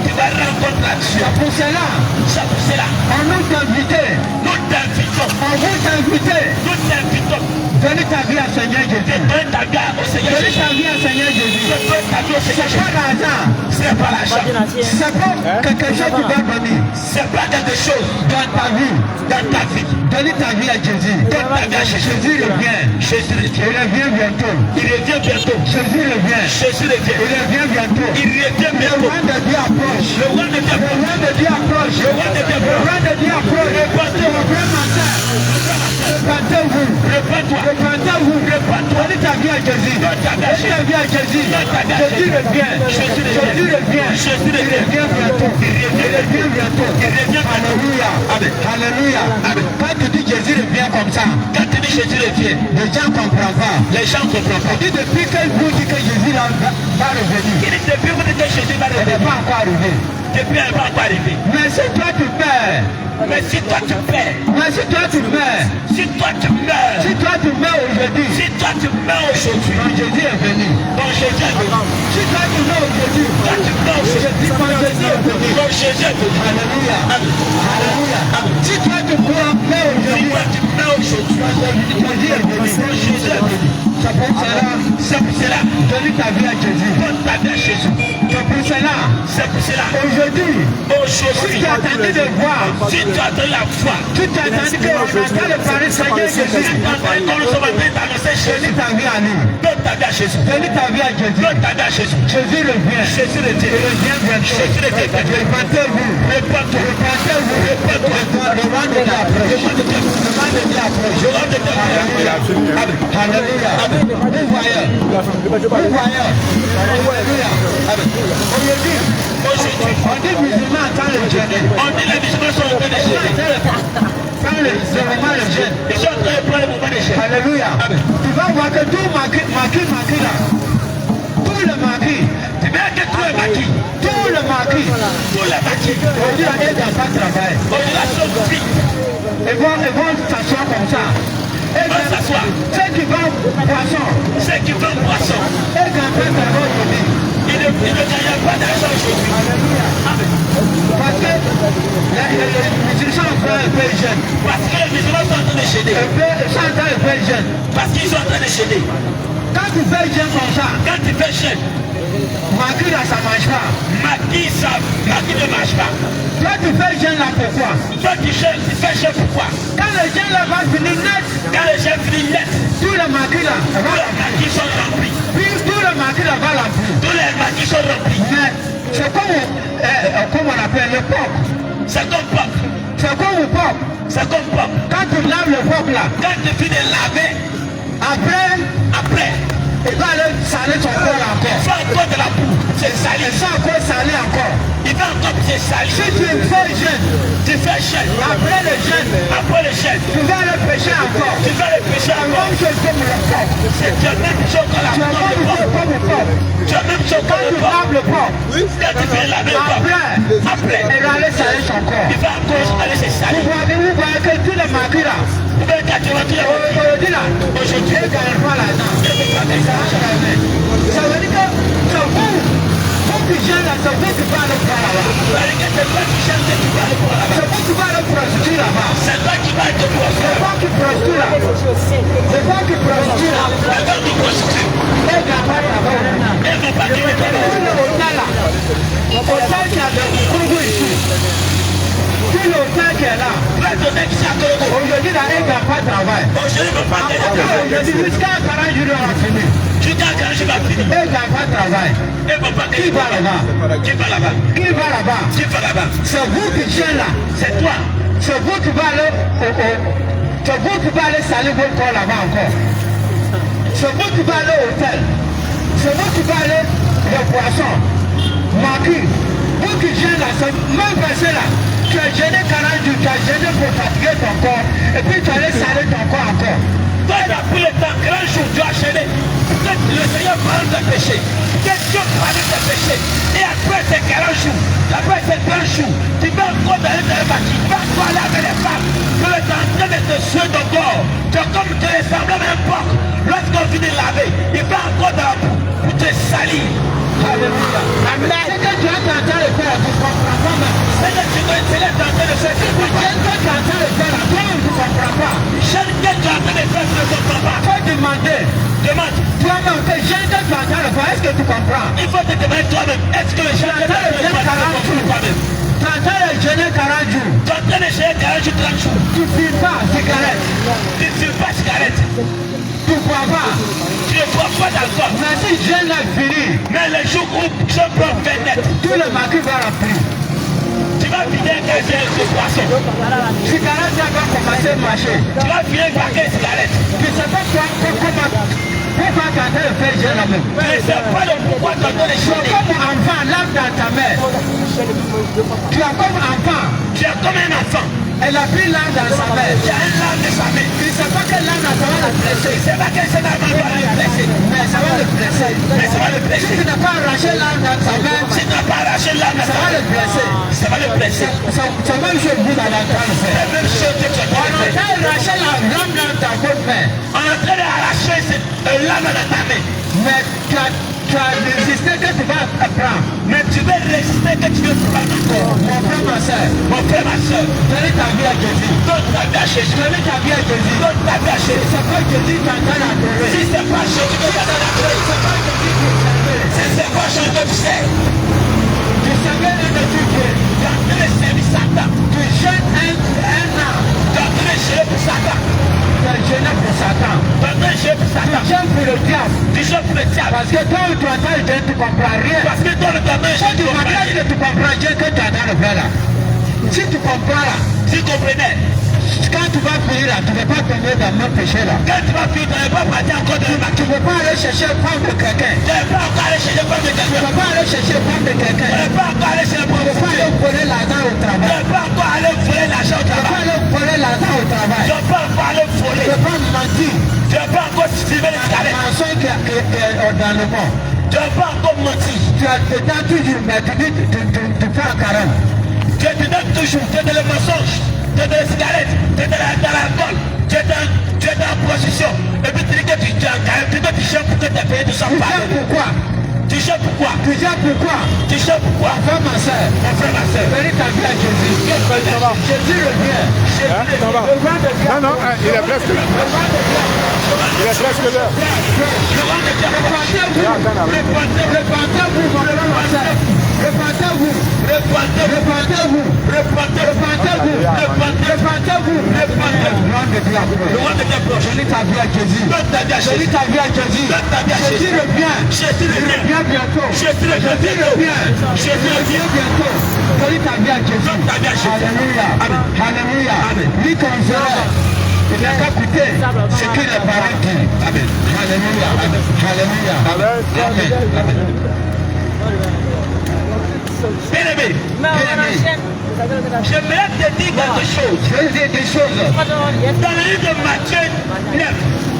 Tu vas rencontrer Dieu. C'est pour cela, C'est pour cela. on nous invite. Nous t'invitons. On vous invite. Nous t'invitons. Donnez ta vie à Seigneur De Jésus. donner ta vie au Seigneur Donnez Jésus. ta vie à Seigneur Jésus. De donner ta vie au Seigneur C'est pas Jésus. l'argent. Ce n'est pas l'argent. C'est pas quelque chose qui va donner C'est pas quelque chose dans ta vie. dans ta vie. Donnez ta vie à Jésus. Donne ta vie à Jésus. Jésus revient. Jésus Il revient. revient bientôt. Il revient bientôt. Jésus revient. Jésus Il revient. revient bientôt. Il revient Le bientôt. roi de Dieu approche. Le roi de Dieu. Le roi de Dieu approche. Le roi de Dieu. Le roi de Dieu approche. Mon frère, ma soeur, repentez-vous. Réponds-toi. Repentez-vous. Donnez ta vie à Jésus. Donnez ta vie à Jésus. Jésus revient. Jésus revient. Jésus Il revient. revient bientôt. Il revient bientôt. Alléluia. Alléluia. Quand tu dis Jésus revient comme ça, Quand tu dis Jésus revient, les gens ne comprennent pas. les gens ne comprennent pas. On dit depuis quel bout dit que Jésus va revenir. Il dit depuis que Jésus va Il n'est revenir. pas encore arrivé. Depuis elle va pas arriver. Mais si toi tu perds, Mais si toi tu perds, mais si toi tu meurs, si toi tu meurs, si toi tu meurs aujourd'hui, si toi tu meurs aujourd'hui, quand Jésus est venu. donc Jésus est venu. Si toi tu meurs aujourd'hui, Toi tu meurs aujourd'hui, quand Jésus est venu. donc Jésus est venu. Alléluia. cela. Aujourd'hui, Aujourd'hui, tu as entendu de voir. si tu as entendu la foi, Tu t'as entendu qu'on entend le parler Seigneur Jésus. quand nous sommes en train d'annoncer Jésus, Donne ta vie à lui. donne ta vie à Jésus. Donne ta vie à Jésus. Donne ta vie à Jésus. Jésus revient. Jésus le Dieu. Il revient bientôt. Jésus le Dieu. Répentez-vous. Répète-toi. Répentez-vous. Répentez-vous. Demande de l'approche. Demande de l'approche. Je rentre de ta vie. Alléluia. Nous voyons. Nous voyons. Alléluia. Aujourd'hui, on dit musulman attend le jeûne. On dit les musulmans sont en train de jeûner. Quand le moment le jeûne. Ils sont en train de prendre le moment de jeûne. Alléluia. Tu vas voir que tout maquis là. Tout le maquis. Tu verras que tout est maquis. Tout le maquis. Tout est maquis. Aujourd'hui, on est dans pas travail. On la chose vite. Ils vont s'asseoir comme ça. Et On s'assoit. ceux qui vendent poisson, Ceux qui vendent poisson, et qui en fait travail aujourd'hui. ils ne gagnent pas d'argent aujourd'hui. Parce que les musiciens sont un peu jeunes. Parce que les musulmans sont en train de jeûner. Ils sont un peu jeunes. Parce qu'ils sont en train de jeûner. Quand tu fais jeune comme ça, Quand tu fais jeûne, maquis là, ça ne marche pas. maquis ne marche pas. Toi, tu fais jeune là, pourquoi? Toi tu fais jeûne pourquoi? Quand le jeune là va finir net, Quand les jeûnes finissent net, tout le maquis là, tous va les maquis sont remplis. puis tout le maquis là va la pluie. Tous les maquis sont remplis. Mais c'est comme on appelle le pop. C'est comme pop. C'est comme le pop. C'est comme pop. Quand tu laves le pop là, Quand tu finis de laver, après, après, il va aller saler son corps il encore. faut encore de la boue. C'est sali. Il va encore saler encore. Il va encore c'est sali. Si tu fais jeûne, Tu fais jeûne. après le jeûne, Après le jeûne, tu vas aller pêcher encore. tu vas le pécher La encore. même chose comme le pop. C'est la même chose que la Tu as pomme de même pomme. comme le pop. C'est la même chose que Quand le tu pomme. laves le pop, Quand tu fais laver le pomme, après, après, il va aller saler son corps. il va encore aller se salir. Vous voyez que tous les maquis là, Vous pouvez quand tu vas aujourd'hui là, aujourd'hui, ils ne gagnent pas l'argent. tu ne peux pas faire ça. Ça veut dire que c'est vous qui gênez là, c'est vous qui va aller voir là-bas. C'est toi qui cherches que tu vas aller pour là-bas. C'est vous qui va aller prostituer là-bas. C'est toi qui vas te C'est prostituer. toi qui prostitue là. C'est toi qui prostitue là. C'est toi qui prostitues. Et qui a pas de travail. Et mon paquet de Tout le hôtel là, hôtel qui a des Kourougou ici. Tout l'hôtel qui est là. Va donner qui s'est accordé. Aujourd'hui là, il n'y a pas de travail. Aujourd'hui, mon paquet de travail. Aujourd'hui, jusqu'à 40 jours, on a fini. Jusqu'à quand je vais finir. Il n'y a pas de travail. Et mon paquet Qui de va travail. là-bas? Qui va là-bas? Qui va là-bas? Qui va là-bas? C'est vous qui gênez là. C'est toi. C'est vous qui va aller c'est vous qui va aller salir votre corps là-bas encore. C'est vous qui va aller au hôtel. C'est vous qui va aller les poissons. Maquis. Vous qui gênez là, c'est même verset là. Tu as gêné 40 jours, tu as gêné pour fatiguer ton corps. Et puis tu allais salir ton corps encore. Toi, il a pris le temps, grand jour, tu as enchaîné. Que le Seigneur parle de péché. Que Dieu parle de péché. Et après ces 40 jours, après ces 30 jours, tu vas encore dans le bâti. Tu vas encore aller avec les femmes. Que le temps en train de te suer ton corps. Tu es comme tu ressembles à un porc. Lorsqu'on finit de laver, il va encore dans la boue pour te salir. Alléluia. Amen. C'est que tu es en train de faire, tu ne comprends pas même. C'est que tu dois essayer de tenter de faire ce que tu C'est que tu es en train de faire là, toi tu ne comprends pas. Chaque que tu es en train de faire, tu ne comprends pas. Il faut demander. Demande. Toi-même, que j'ai que tu es en train de faire, est-ce que tu comprends? Il faut te demander toi-même. Est-ce que le chien est en train de faire, tu comprends toi-même? Tu es en train de jeûner 40 jours. Tu es en train de gérer 40 jours, 30 jours. Tu ne fumes pas cigarette. Tu ne fumes pas cigarette. Tu ne bois pas. Tu ne bois pas d'alcool. Mais si jeûne est fini, Mais le jour où je prends 29, tout le maquis va remplir. tu vas finir avec un verre de poisson. Cigarette ça va commencer à marcher. Tu vas finir par une cigarette. Tu ne sais pas pourquoi tu es en train de faire jeûne là-même. Tu ne sais pas le pourquoi tu as donné les Tu es choses. comme enfant, l'âme dans ta mère. Tu es comme enfant. Tu es comme un enfant. Elle a pris l'âme dans sa mère. Tu as une lame de sa main. Tu ne sais pas quelle l'âme ça va le blesser. Tu ne sais pas que c'est la main va le blesser. Mais ça va le blesser. Mais ça va le Si blesser. tu n'as pas arraché l'âme dans sa mère, Si tu n'as pas arraché l'âme de ça sa va le main, blesser. ça va le blesser. C'est la même chose que vous allez en train de C'est faire. la même chose que tu as On fait. a arraché l'âme dans ta bonne main. On est en train d'arracher cette lame de ta main. Mais tu as résisté que tu vas apprendre. Mais tu veux résister que tu veux prendre encore. Mon frère, ma soeur, Mon frère, ma soeur, donnez ta vie à Jésus. donne ta vie à Jésus. Donnez ta vie à Jésus. Donne ta vie à Jésus. C'est pas Jésus qui t'entend adorer. Si c'est pas Jésus que tu as dans la C'est pas Jésus qui t'entend. si c'est pas Jésus que tu sais, Tu Seigneur est de Dieu. Tu es en train de servir Satan. Tu jeûnes un an. Tu es en train de jeûner pour Satan. Tu es jeûné pour Satan. Tu es en train de jeûner pour Satan. Tu jeûnes pour le diable. Tu jeûnes pour le diable. Parce que toi, tu entends le Dieu, tu ne comprends rien. Parce que toi, tu entends le Dieu, tu comprends rien. Tu comprends Dieu que tu es en train de faire là. Si tu comprends là, si tu comprenais, quand tu vas prier là, tu ne vas pas tomber dans mon péché là. Quand tu vas prier, tu ne vas pas partir encore de ma. Tu ne vas pas aller chercher femme de quelqu'un. Tu ne vas pas encore aller chercher femme de quelqu'un. Tu ne vas pas aller chercher femme de quelqu'un. Tu ne vas pas encore aller chercher femme de quelqu'un. Tu ne vas pas aller voler l'argent au travail. Tu ne vas pas encore aller voler l'argent au travail. Tu ne vas pas aller voler l'argent au travail. Tu ne vas pas encore aller voler. Tu ne vas pas mentir. Tu ne vas pas encore suivre les cigarettes. Un mensonge qui est dans le monde. Tu ne vas pas encore mentir. Tu as toujours, mais tu fais un carême. Tu te donnes toujours, tu es dans le mensonge, tu es dans les cigarettes, tu es dans l'alcool, tu es dans la prostitution. Et puis tu dis que tu es en carême, tu dis que tu chantes pour que tes pays ne soient pas. Tu chantes pourquoi? Tu chantes pourquoi? Tu chantes pourquoi? Tu chantes pourquoi? Mon frère, ma soeur. Mon frère, ma soeur. Venez ta vie à Jésus. Jésus revient. Jésus revient. Non, non, il est presque là. Il est presque là. Repentez-vous. Repentez-vous, mon frère, ma soeur. Repentez-vous. Repentez-vous. Repentez-vous. Repentez-vous. Le roi de Dieu proche. Venez ta vie à Jésus. Venez ta vie à Jésus. Jésus revient. Jésus revient bientôt. Jésus revient. Jésus revient bientôt. Venez ta vie à Jésus. Alléluia. Alléluia. Lui comme cela. Il n'a qu'à écouter ce que les parents disent. Amen. Alléluia. Alléluia. Amen. Bien-aimé, j'aimerais te dire quelque chose. Je vais dire des choses. Dans le livre de Matthieu 9.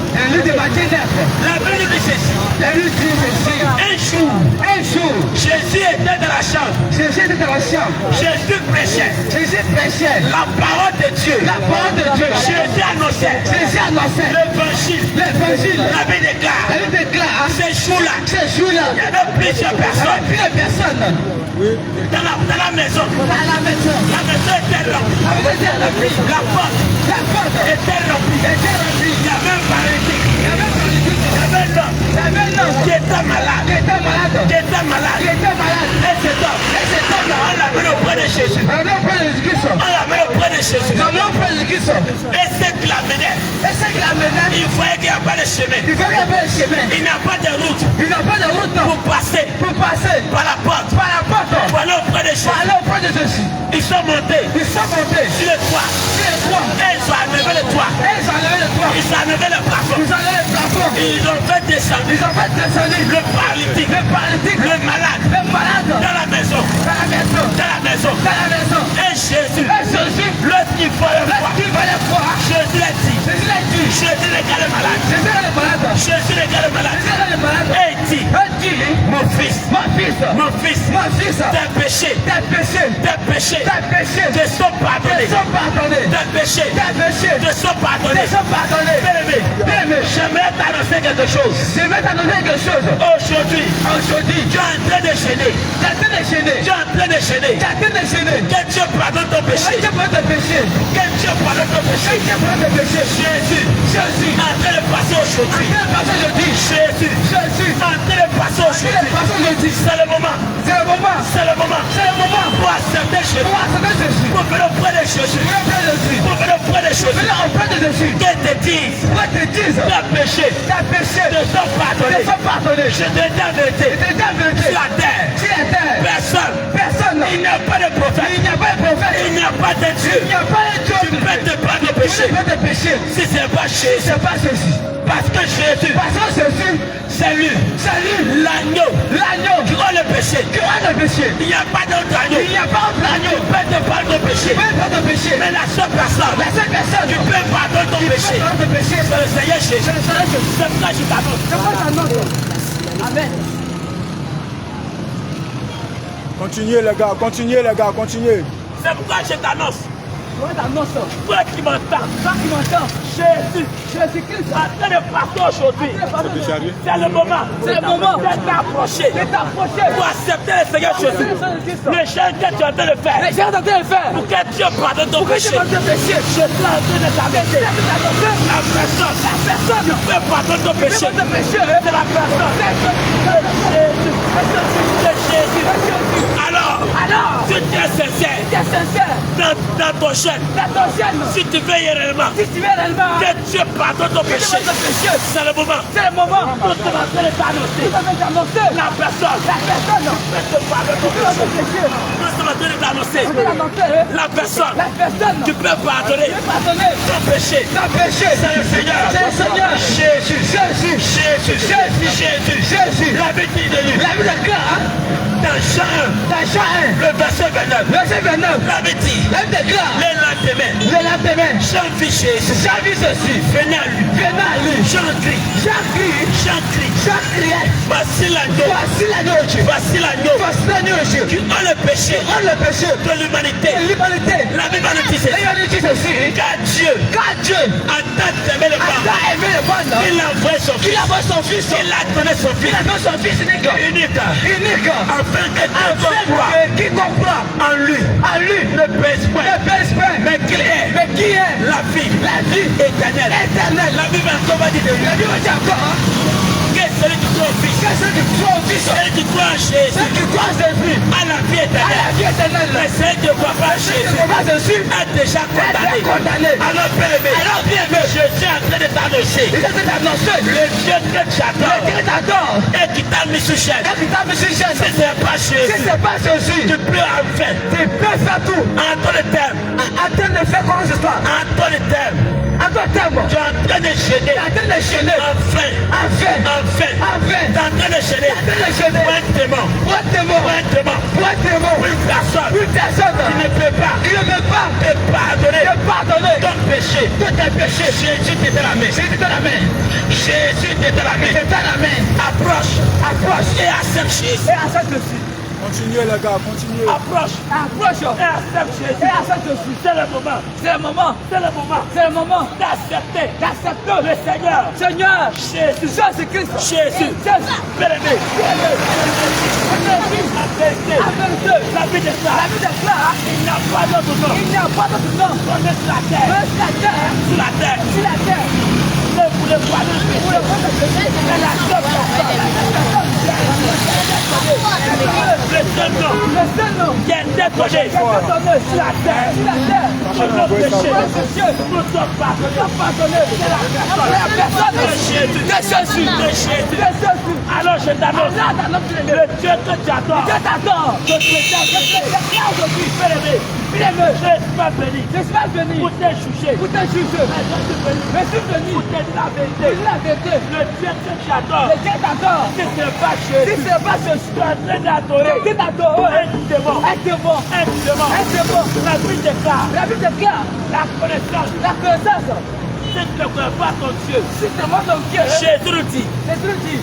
Dans le livre de Matthieu 9. La Bible dit ceci. La Bible dit ceci. Un jour, Jésus était dans la chambre. Jésus était dans la chambre. Jésus prêchait. Jésus prêchait. La parole de Dieu. La parole de Dieu. Jésus annonçait. Jésus annonçait. L'évangile. L'évangile. La Bible déclare. La Bible déclare. Ces jours-là. Ces jours-là. Il y avait plusieurs personnes. Plusieurs personnes. Dans la maison. Dans la maison. La maison était remplie. La maison était remplie. La porte était remplie. Il y avait un paralytique. Il y avait un paralytique. Il y avait un homme. Il y avait un homme qui était malade. Qui était malade. Qui était malade. Qui était malade. Et cet homme-là, on l'amène auprès de Jésus. On l'amène auprès de Jésus. On l'amène auprès de Jésus. Et c'est qu'il l'amenait. Et c'est qu'il l'amenait. Il voyait qu'il n'y a pas de chemin. Il voyait qu'il n'y a pas de chemin. Il n'y a pas de route. Il n'y a pas de route pour passer. Pour passer. Par la porte. Par la porte. Pour aller auprès de Jésus. Pour aller auprès de Jésus. Ils sont montés. Ils sont montés. Sur le toit. Sur le toit. Et ils ont enlevé le toit. Et ils ont enlevé le toit. Ils ont enlevé le plafond. Ils ont enlevé le plafond. Ils ont fait descendre. Ils ont fait descendre. Le paralytique. Le paralytique. Le malade. Le malade. Dans la maison. Dans la maison. Dans la maison. Dans la maison. Et Jésus. Et Jésus. Lorsqu'il voyait voir. Lorsqu'il voyait voir. Jésus l'a dit. Jésus l'a dit. Jésus regarde le malade. Jésus regarde le malade. Jésus regarde le malade. Jésus regarde le malade. Et il dit. Mon fils. Mon fils. Mon fils. Mon fils. Tes péchés. Tes péchés. Tes péchés. Tes péchés. Te sont pardonnés. Te sont pardonnés. Tes péchés. Tes péchés. Te sont pardonnés. Te sont pardonnés. Bien-aimé. Bien-aimé. J'aimerais t'annoncer quelque chose. J'aimerais t'annoncer quelque chose. Aujourd'hui. Aujourd'hui. Tu es en train de gêner. Tu es en train de gêner. Tu es en train de gêner. Tu es en train de gêner. Que Dieu pardonne ton péché. Que Dieu pardonne ton péché. Que Dieu pardonne ton péché. Que Dieu pardonne ton péché. Jésus. Jésus. En train de passer aujourd'hui. En train de passer aujourd'hui. Jésus. Jésus. En train de passer aujourd'hui. C'est le moment. C'est le moment. C'est le moment. C'est le moment. Pour accepter Jésus. Pour accepter Jésus. Pour venir auprès de Jésus. Pour venir auprès de Jésus. Venir auprès de Jésus. Que te dise. Que te dise. Tes péchés. Tes péchés. Te sont pardonnés. Te sont pardonnés. Je te dis la vérité. Je te dis la vérité. Sur la terre. Sur la terre. Personne. Personne. Il n'y a pas de prophète. Il n'y a pas de prophète. Il n'y a pas de Dieu. Il n'y a pas de Dieu. Tu peux te prendre de péché. Tu peux te pécher. Si c'est pas Jésus. C'est pas Jésus. Parce que Jésus. Parce que Jésus. C'est lui. C'est lui. L'agneau. L'agneau. Qui rend le péché. Qui rend le péché. Il n'y a pas d'autre agneau. Il n'y a pas d'autre agneau. Tu peux te prendre de péché. Tu peux te prendre de péché. Mais la seule personne. La seule personne. Tu peux pardonner ton péché. Tu peux pardonner ton péché. C'est le Seigneur Jésus. C'est le Seigneur Jésus. C'est pourquoi je t'annonce. C'est pourquoi je t'annonce. Amen. Continuez les gars, continuez les gars, continuez. C'est pourquoi je t'annonce. Toi t'annonces. Toi qui m'entends. Toi qui m'entends. Jésus. Jésus-Christ. En train de passer aujourd'hui. C'est le moment. C'est le moment. De t'approcher. De t'approcher. Pour accepter le Seigneur Jésus. Le chien que tu es en train de faire. Mais j'ai en train de le faire. Pour que Dieu pardonne ton péché. Pour que Dieu pardonne ton péché. Je suis en train de t'annoncer. La personne. La personne. Tu peux pardonner ton péché. C'est la personne. C'est Jésus. Alors. là. Si tu es sincère. Tu es sincère. Dans ton jeûne. Dans ton jeûne. Si tu veux réellement. Si tu veux réellement. Que Dieu pardonne ton péché. C'est le moment. C'est le moment. Tout le monde va t'annoncer. Tout le monde va t'annoncer. La personne. La personne. Peut te pardonner ton péché. Tout le monde va t'annoncer. La personne. La personne. Tu peux pardonner. Pardonner. Ton péché. Ton péché. C'est le Seigneur. C'est le Seigneur. Jésus. Jésus. Jésus. Jésus. Jésus. Jésus. La vie de lui. La vie de grâce. Dans Jean 1. Dans Jean 1. Le verset 29. Verset 29. La vie dit. La vie de grâce. Le lendemain. Le lendemain. Jean vit Jésus. Jean vit Jésus. Venez à lui. Venez à lui. Jean crie. Jean crie. Jean crie. Jean criait. Voici l'agneau. Voici l'agneau de Dieu. Voici l'agneau. Voici l'agneau de Dieu. Qui a le péché. On le péché. De l'humanité. De l'humanité. La Bible nous dit ceci. La Bible nous dit ceci. Car Dieu. Car Dieu. A tant aimé le monde. A aimé le monde. Il a envoyé son fils. Il a envoyé son fils. Il a donné son fils. Il a donné son fils unique. Unique. Unique. Afin que qui comprend en lui. En lui. Ne pèse point. Ne pèse point. Mais qui est. Mais qui est. La vie. La vie. Éternelle. Éternelle. La Bible encore va dire de lui. La Bible dit encore. Que celui qui croit au fils. Que celui qui croit au fils. Celui qui croit en Jésus. Celui qui croit en Jésus. À la vie éternelle. À la vie éternelle. Mais celui qui ne croit pas en Jésus. Est déjà condamné. Alors bien aimé. Alors bien aimé. Je suis en train de t'annoncer. Il est en train d'annoncer. Le Dieu que tu adores. Le Dieu que tu adores. Et qui t'a mis sous chaîne. Et qui t'a mis sous chaîne. Si c'est pas Jésus. Si c'est pas Jésus. Tu peux en faire. Tu peux faire tout. En ton terme. En train de faire quoi ce soir. En ton terme. En ton terme. Tu es en train de gêner. Tu es en train de gêner. Enfin. Enfin. Enfin. Enfin. Tu es en train de gêner. Tu es en train de gêner. Pour un démon. Pour un démon. Pour un démon. Pour un démon. Pour une personne. Une personne. Qui ne peut pas. Qui ne peut pas. Te pardonner. Te pardonner. Ton péché. Tous tes péchés. Jésus te donne la main. Jésus te donne la main. Jésus te donne la main. Te donne la main. Approche. Approche. Et accepte Jésus. Et accepte Jésus. Continuez les gars, continuez. Approche. Approche. Et accepte Jésus. Et accepte Jésus. C'est le moment. C'est le moment. C'est le moment. C'est le moment D'accepter. d'accepter Le Seigneur. Seigneur. Jésus. Jésus-Christ. Jésus. Jésus. Bien-aimé. La vie de ça. La vie de gloire. Il n'y a pas d'autre nom. Il n'y a pas d'autre nom. On est sur la terre. Sur la terre. Sur la terre. Sur la terre. Ne voulez pas le péché. Pour le monde de péché. C'est la seule personne. Le seul nom. Le seul nom. Qui est détonné sur la terre. Sur la terre. Pour nos péchés. Péché. Nous sommes pardonnés. C'est la personne de Jésus. De Jésus. De Jésus. De Jésus. Alors je t'annonce. Le Dieu que tu adores. Dieu t'adore. Je te déclare aujourd'hui. Bien-aimé. Bien-aimé. Je suis pas venu. Je suis pas venu Pour te juger. pour te juger. Mais je suis venu Pour te dire la vérité. pour dire la vérité. Le Dieu que tu adores. Le Dieu t'adore. Si ce n'est pas Si Jésus. ce n'est pas Jésus, Tu es en train d'adorer. Dieu t'adore. Un démon. Un démon. Un démon. Un démon. La vie déclare. La vie déclare La connaissance. la connaissance. Si tu ne connais pas ton Dieu. Si c'est moi ton Dieu, Jésus nous dit. Jésus dit,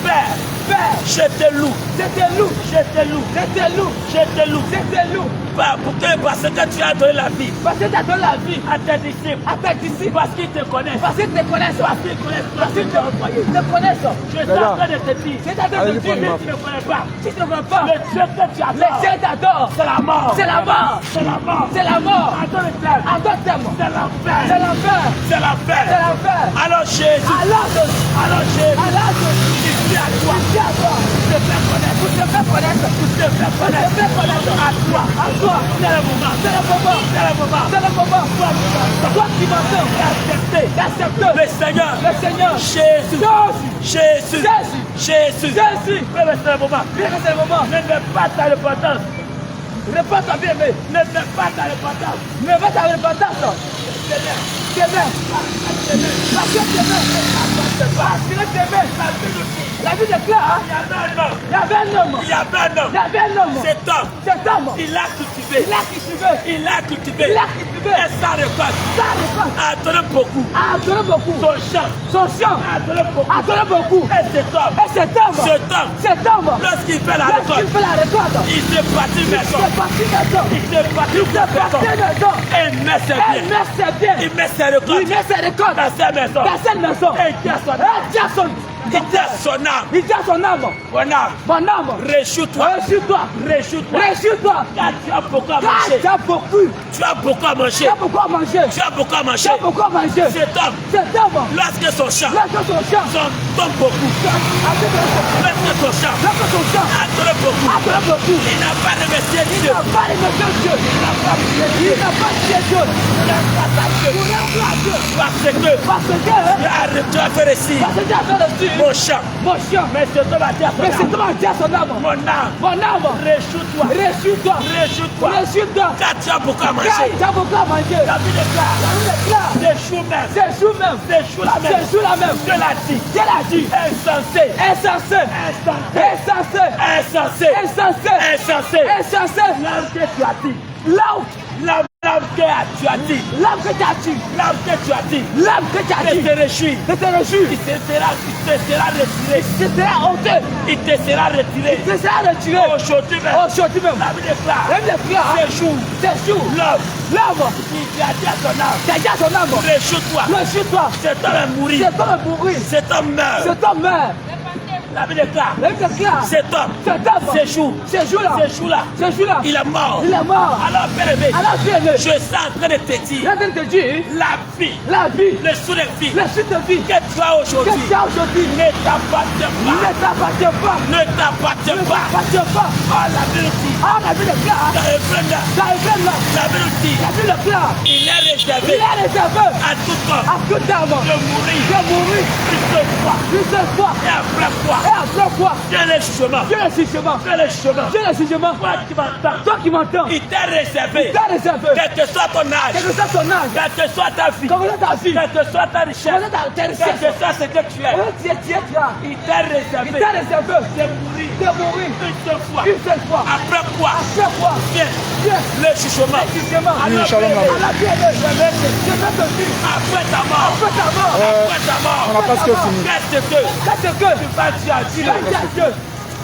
Père, Père, je te loue. je te loue, Je te loue. je te loue, Je te loue. je te loue. Parce que tu as donné la vie Parce que tu as donné la vie à tes disciples. à tes disciples. Parce qu'ils te connaissent. Parce qu'ils te connaissent. Parce qu'ils connaissent. Parce qu'ils te connaissent. Je suis en train de te dire. C'est en train de te dire, Mais tu ne connais pas. si tu ne veux pas, Le Dieu que tu le adores. Dieu t'adore. C'est la mort. C'est la mort. C'est la mort. C'est la mort. En ton terme. En d'autres termes, C'est l'enfer. c'est l'enfer. C'est l'enfer. C'est l'enfer. Alors Jésus. Alors Jésus, Alors Jésus. alors Jésus, Il dit à toi. il dit à toi, Je te fais connaître. pour te faire connaître, Je te fais connaître. te faire connaître À toi. à toi. C'est le moment. C'est le moment. C'est le moment. C'est le moment. Toi qui m'entends, d'accepter Le Seigneur. le Seigneur. Jésus. Jésus. Jésus. Jésus. Jésus. Mais c'est le moment. Bien que c'est le moment. Ne mets pas ta repentance. Réponds ta bien-aimé. Ne mets pas ta repentance. Ne mets ta repentance. C'est bien. Parce que c'est bien. Parce que c'est bien. La vie déclare. Il y avait un homme. Il y avait un homme. Il y avait un homme. Il y avait un homme. Cet homme. Cet homme. Il a cultivé. Il a cultivé. Il a cultivé. Il a cultivé. Et sa récolte Ça récolte. a donné beaucoup. A donné beaucoup. Son champ Son champ a donné beaucoup. a donné beaucoup. Et cet homme. Et cet homme. Cet homme. Lorsqu'il fait la Lorsqu'il récolte, fait la récolte. il se bâtit maison. C'est parti maison. Il se bâtit C'est parti maison. Et il met ses Elle biens. met ses biens. Il met ses Il récoltes met ses récoltes dans sa maison. dans cette maison. Et Jason. Et Jason. ton Il dit à son âme. Il dit à son âme. Mon âme. Mon âme. Réjouis-toi. Réjouis-toi. Réjouis-toi. Réjouis-toi. Car tu as beaucoup à Car manger. tu as beaucoup. Tu as beaucoup à manger. Tu as beaucoup à manger. Tu as beaucoup à Tu manger. as beaucoup à manger. Cet homme, Cet homme. lorsque son champ Lorsque son champ. donne beaucoup, lorsque son champ Lorsque son champ. a donné beaucoup, A donné beaucoup. il n'a pas remercié Il Dieu. n'a pas remercié Dieu. Il n'a pas remercié Dieu. Il n'a pas remercié Dieu. Parce que tu as fait ici mon champ. Mon champ. Mais cet homme a dit à Mais son c'est âme, toi qui as son âme. mon âme, Mon âme. réjouis-toi. Réjouis-toi. Réjouis-toi. Réjouis-toi. Car tu as beaucoup à Car manger. tu as beaucoup à manger. La Bible déclare, La Bible déclare. ces jours même, C'est jour même. ces jours là même, C'est jour là même. Dieu l'a dit, Dieu l'a dit. insensé, Insensé. insensé, Insensé. insensé, Insensé. insensé, Insensé. l'âme que tu as dit, L'âme. l'âme que tu as dit, L'âme que tu as dit. l'âme que tu as dit, L'âme que tu as il dit. te réjouit, Je te réjouis. il te sera retiré, Ce sera honteux. il te sera retiré. Ce sera retiré. Aujourd'hui même, Aujourd'hui même. la Bible déclare, La Bible déclare. ces jours, C'est jour. l'homme L'âme. qui a dit à son âme, Tu as dit à son âme. réjouis-toi, Réjouis-toi. cet homme est mouru, Cet homme est mouru. cet homme meurt. Cet homme meurt. La Bible déclare, La Bible déclare. cet homme, Cet homme. ces jours, Ces jours-là. ces jours-là, Ces jours-là. il est mort. Il est mort. Alors, bien aimé, Alors, bien aimé. je suis en train de te Il est dire, en train de te dire. la vie, La vie. le sous de vie La suite de vie. que tu as aujourd'hui Qu'est-ce qu'il y a aujourd'hui? ne t'appartient Il pas. ne t'appartient pas. Ne t'appartient Ne pas. t'appartient pas. Oh, la Bible dit, Ah, la Bible déclare. dans le premier, Ça révèle là. la Bible dit, La Bible déclare. il est réservé Il est réservé à tout homme à tout homme de mourir de mourir plusieurs fois une seule fois. et après quoi. Et après quoi? Quel est le chemin? Dieu le jugement. Quel est le chemin? Dieu le jugement. Toi qui m'entends, Toi qui m'entends. il t'est réservé, Il t'a réservé. quel que soit ton âge, Quel que soit ton âge. quelle que soit ta vie, Comment ta vie. quelle que soit ta richesse, Comment ta quel richesse. que soit ce que tu es, Comment tu es là. il t'est Il réservé t'a réservé de mourir de mourir une seule fois. une seule fois. Après quoi Après quoi? vient Dieu. le jugement. Le jugement. Alors, Shalom, bien, À la vie de Dieu. Je vais te dire. après ta mort, Après ta mort. après ta mort, On a presque fini. qu'est-ce que Qu'est-ce que tu vas dire à tu Dieu? vas dire à Dieu?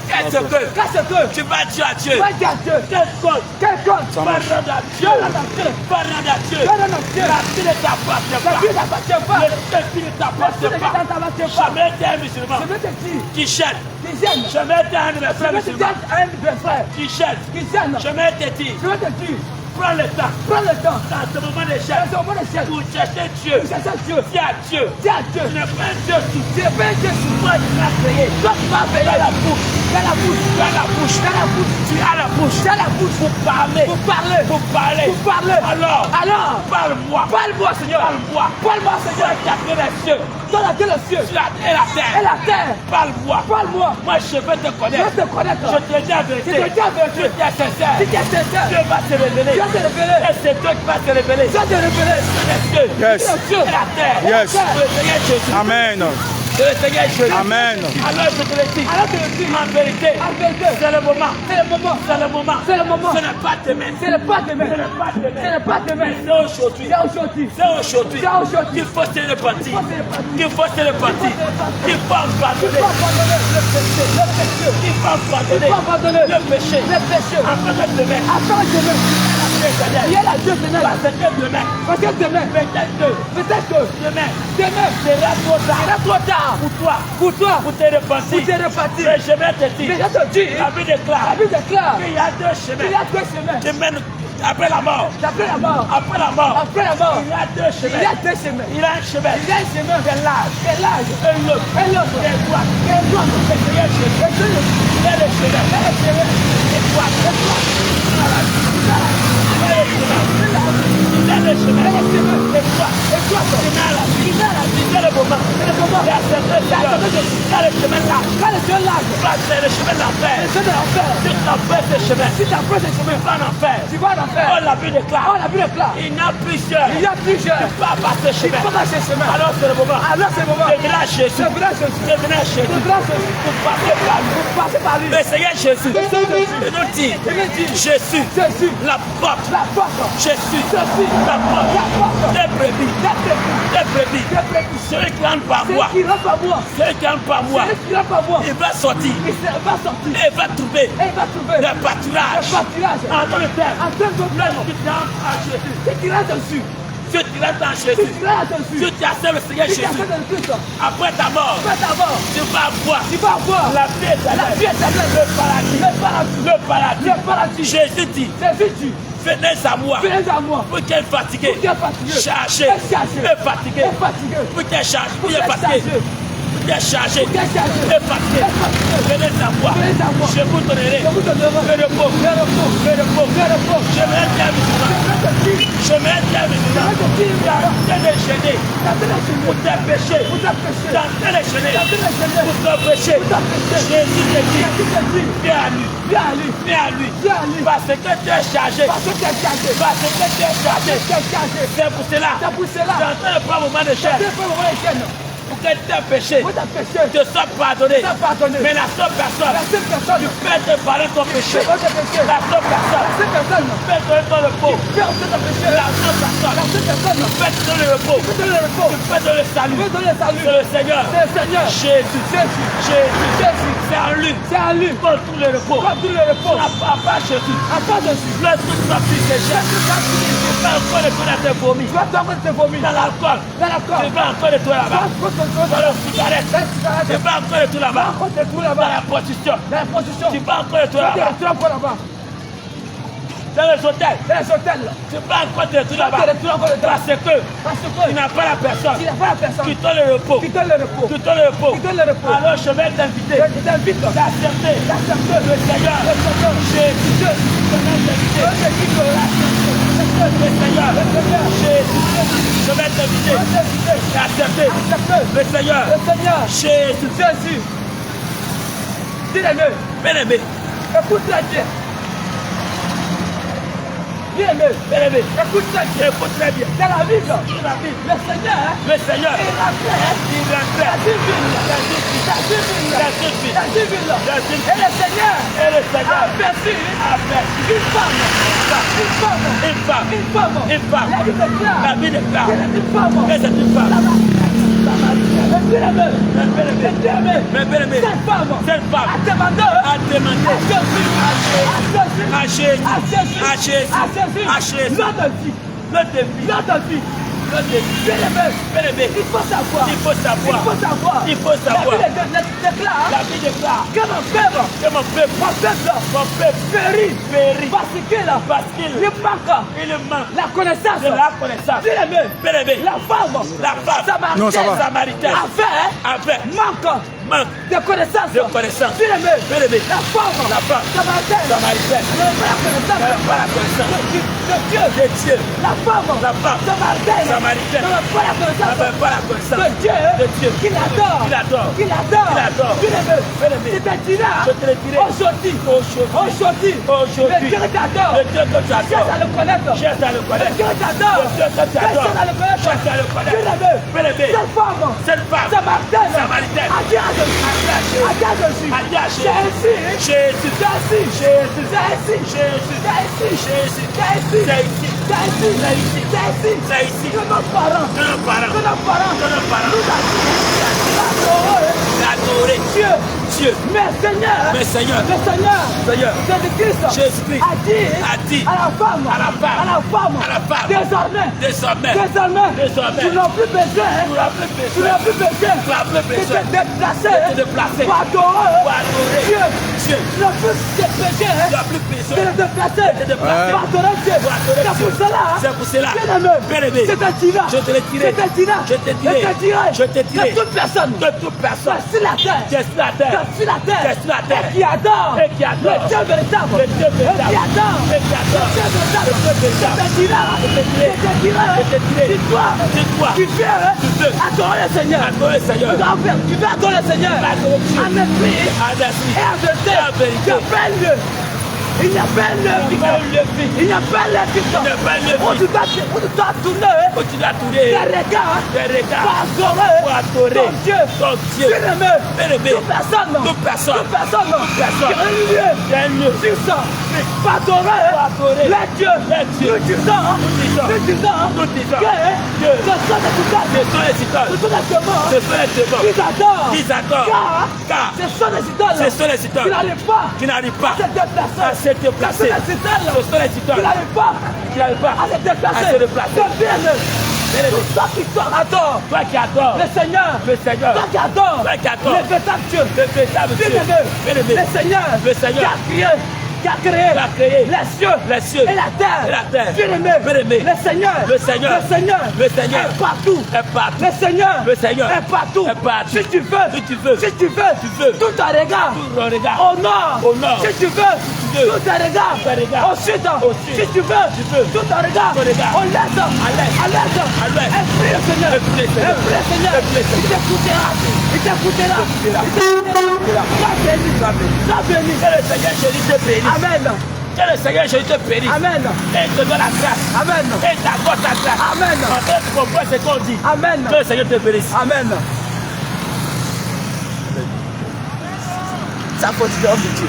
Qu'est-ce que Qu'est-ce que tu vas dire à Dieu? tu vas dire à Dieu? Quel compte? Quel compte? Pardonne à Dieu. Pardonne à Dieu. Pardonne à Dieu. Pardonne à Dieu. La vie ne t'appartient La pas. vie n'appartient pas. Le vie ne t'appartient La vie pas. ne t'appartient pas. Jamais été un musulman Je vais te dire. qui chaîne. Qui gêne. Jamais été un de mes Je frères vais te dire musulmans à un de mes frères. qui chaîne. Qui gêne. Jamais été dit. Je vais te dire. Prends le temps. Prends le temps. Dans ce moment de Dans chaîne. ce moment de chaîne. Pour chercher Dieu. Pour chercher Dieu. Dis à Dieu. Dis à Dieu. Tu n'es pas un Dieu tout. Tu es pas un Dieu sur Toi qui l'as créé. toi qui m'as fait Dans la bouche. dans la bouche. Dans la bouche. Dans la bouche. Tu as la bouche. Dans la bouche. Pour parler. Pour parler. Pour parler. Pour parler. Alors. Parle-moi. Parle-moi, Seigneur. Parle-moi. Parle-moi, Seigneur. Toi qui as créé les cieux. Toi la terre, le cieux. Et la terre. Et la terre. Parle-moi. Parle-moi. Moi, je vais te Je connaître. vais te connaître. Je te dis la vérité. Je te dis la vérité. Je suis sincère. Si tu es sincère. Dieu va te révéler. Dieu va te révéler. Et c'est toi qui vas te révéler. Dieu va te révéler. Les cieux. Yes. Le cieux. Et la terre. Yes. Le Seigneur Jésus. Amen. Le Seigneur Jésus. Amen. Alors je te le dis. Alors je te le dis. En vérité. En vérité. C'est le moment. C'est le moment. C'est le moment. C'est le moment. Ce n'est pas demain. Ce n'est pas demain. Ce n'est pas demain. Ce n'est pas demain. C'est aujourd'hui. C'est aujourd'hui. C'est aujourd'hui. C'est aujourd'hui. Il faut se repentir. Il faut se repentir. Il faut se repentir. Il faut abandonner. Il faut abandonner le péché. Le péché. Il faut abandonner Il faut abandonner le péché. le péché. Afin que demain, Attends demain. Il y a la Dieu Seigneur. parce que demain, Parce que demain, peut-être que demain demain sera trop tard. sera trop tard Pour toi, pour toi. pour te repentir. Pour te repentir. Et je vais te Mais dire, je te dis, la Bible déclare la Bible déclare qu'il y a deux qu'il y chemins. a deux chemins. Qui mènent après la mort. Après la mort. Après la mort. Après la mort. Il y a deux Il chemins. y a deux chemins. Il y a un chemin. Il y a un chemin de l'âge. de l'âge. Et l'autre. Et l'autre. Des droits. Et l'autre. Le Seigneur Jésus. Et Dieu, Il est le chemin. il y a un chemin. Et toi. Et toi. Il est le chemin. Il est le chemin. Il est le chemin. Et toi. Et toi, Il est la vie. il y a la vie. C'est le moment. C'est le moment. Il y a certains seigneurs. Il y a le chemin là. Quand le Dieu l'âge, C'est le chemin de l'enfer. le Dieu de l'enfer. Si tu n'as ce chemin, Si tu approches ce chemin, tu vas en enfer. tu vas en enfer. Oh, la Bible déclare. Oh, la Bible déclare. Il y en a plusieurs. Il y a plusieurs. Tu vas passer ce Il chemin. faut passer ce chemin. Alors c'est le moment. Alors c'est le moment. De venir à Jésus. C'est vrai Jésus. De venir à Jésus. C'est vrai Jésus. Pour passer par lui. Pour passer par lui. Le Seigneur Jésus. Le Seigneur Jésus. Il nous dit, Il nous dit, Jésus, Jésus, la porte. la porte. Jésus, Jésus, la porte. la porte. Des brebis. Des brebis. Des brebis. Celui qui entre par moi. Celui qui rentre par moi. Celui qui entre par moi. Celui qui rentre par moi. Il va sortir. Il va sortir. Et il va trouver Et il va trouver le pâturage. le pâturage. En tant que tel. En train de Lorsque tu entres à Jésus. Si tu rentres dessus, Si tu rentres en Jésus, si tu acceptes le Seigneur Jésus, après ta mort, tu vas voir la vie éternelle, le paradis. Jésus dit, venez à moi, pour qu'elle est fatiguée, chargée, et fatiguée, pour qu'elle est chargée, pour qu'elle est fatiguée. Chargé et fatigué. Venez à moi. Je vous donnerai le repos. Je vais être musulman. T'es déchaîné pour tes péchés. T'es déchaîné pour ton péché. Jésus te dit, viens à lui. Parce que tu es chargé. C'est pour cela. Tu es en train de prendre un moment de chair. Pour que tes péchés te soient pardonnés. Mais la seule personne qui peut te pardonner ton péché, la seule personne qui peut te donner ton repos, la seule personne qui peut te donner le repos, qui peut te donner le salut, c'est le Seigneur. Jésus. C'est en lui pour tout le repos. À part Jésus, le truc soit plus séché. Tu vas encore nettoyer tes vomis. Dans l'alcool. Tu vas encore nettoyer là-bas. Dans la cigarette, tu vas encore nettoyer là-bas. Dans la prostitution, tu vas encore nettoyer là-bas. Dans les hôtels, tu vas encore nettoyer là-bas. Parce que tu n'as pas la personne qui donne le repos. Alors je vais t'inviter d'accepter le Seigneur. Jésus. Le Seigneur, je vais t'inviter à accepter le Seigneur, Jésus. Bien-aimé, écoute-la Dieu. Bien-aimé, écoute-la bien. Dans la Bible, le Seigneur, il a fait la ville. Et le Seigneur a perçu une femme. La Bible déclare. Et c'est une femme. Mais bien-aimé, cette femme a demandé à Jésus le défi. Bien-aimé, il faut savoir. La Bible déclare que mon peuple périt parce qu'il manque la connaissance. Bien-aimé, la femme samaritaine avait manque de connaissance. Bien-aimé, la femme samaritaine n'avait pas la connaissance de Dieu. La femme samaritaine n'avait pas la connaissance de Dieu. Qu'il adore. Bien-aimé, c'est un tirage. Aujourd'hui, le Dieu t'adore. Cherche à le connaître. Le Dieu t'adore. Cherche à le connaître. Bien-aimé, cette femme samaritaine a dit à Jésus, c'est ici que nos parents nous adorer Dieu. Mais Seigneur, Jésus-Christ a dit à la femme, désormais, tu n'as plus besoin de te déplacer pour adorer Dieu. Tu n'as plus besoin de te déplacer pour adorer Dieu. C'est pour cela, bien-aimé, c'est un tirage. Je t'ai tiré de toute personne sur la terre, et qui adore le Dieu véritable, Dis-toi, tu veux adorer le Seigneur. Tu veux adorer le Seigneur en esprit et en vérité. Il n'y a pas le victoire. On doit tourner les regards pour adorer ton Dieu. Bien-aimé, toute personne qui a un lieu puissant pour adorer les dieux. Nous disons que ce sont les idoles qu'ils adorent. Car ce sont les idoles qui n'arrivent pas à se déplacer. Ce sont les idoles qui n'arrivent pas à se déplacer. Toi qui adore. Toi qui adores. Le Seigneur. Toi qui adore. Toi qui adore. Le véritable Dieu. Le véritable Dieu. Bien-aimé. Le Seigneur. Qui a créé les cieux et la terre. Bien-aimé. Le Seigneur est partout. Le Seigneur est partout. Si tu veux, tout ton regard au nord. Si tu veux, tout ton regard au sud. Si tu veux, tout ton regard au l'est. À l'est. Prie le Seigneur. Il t'écoutera. Sois béni. Que le Seigneur Jésus te bénisse. Amen. Que le Seigneur Jésus te bénisse. Amen. Et te donne la grâce. Amen. Et t'accorde ta grâce. Amen. En fait, tu comprends ce qu'on dit. Amen. Que le Seigneur te bénisse. Amen. Ça faut dire homme de Dieu.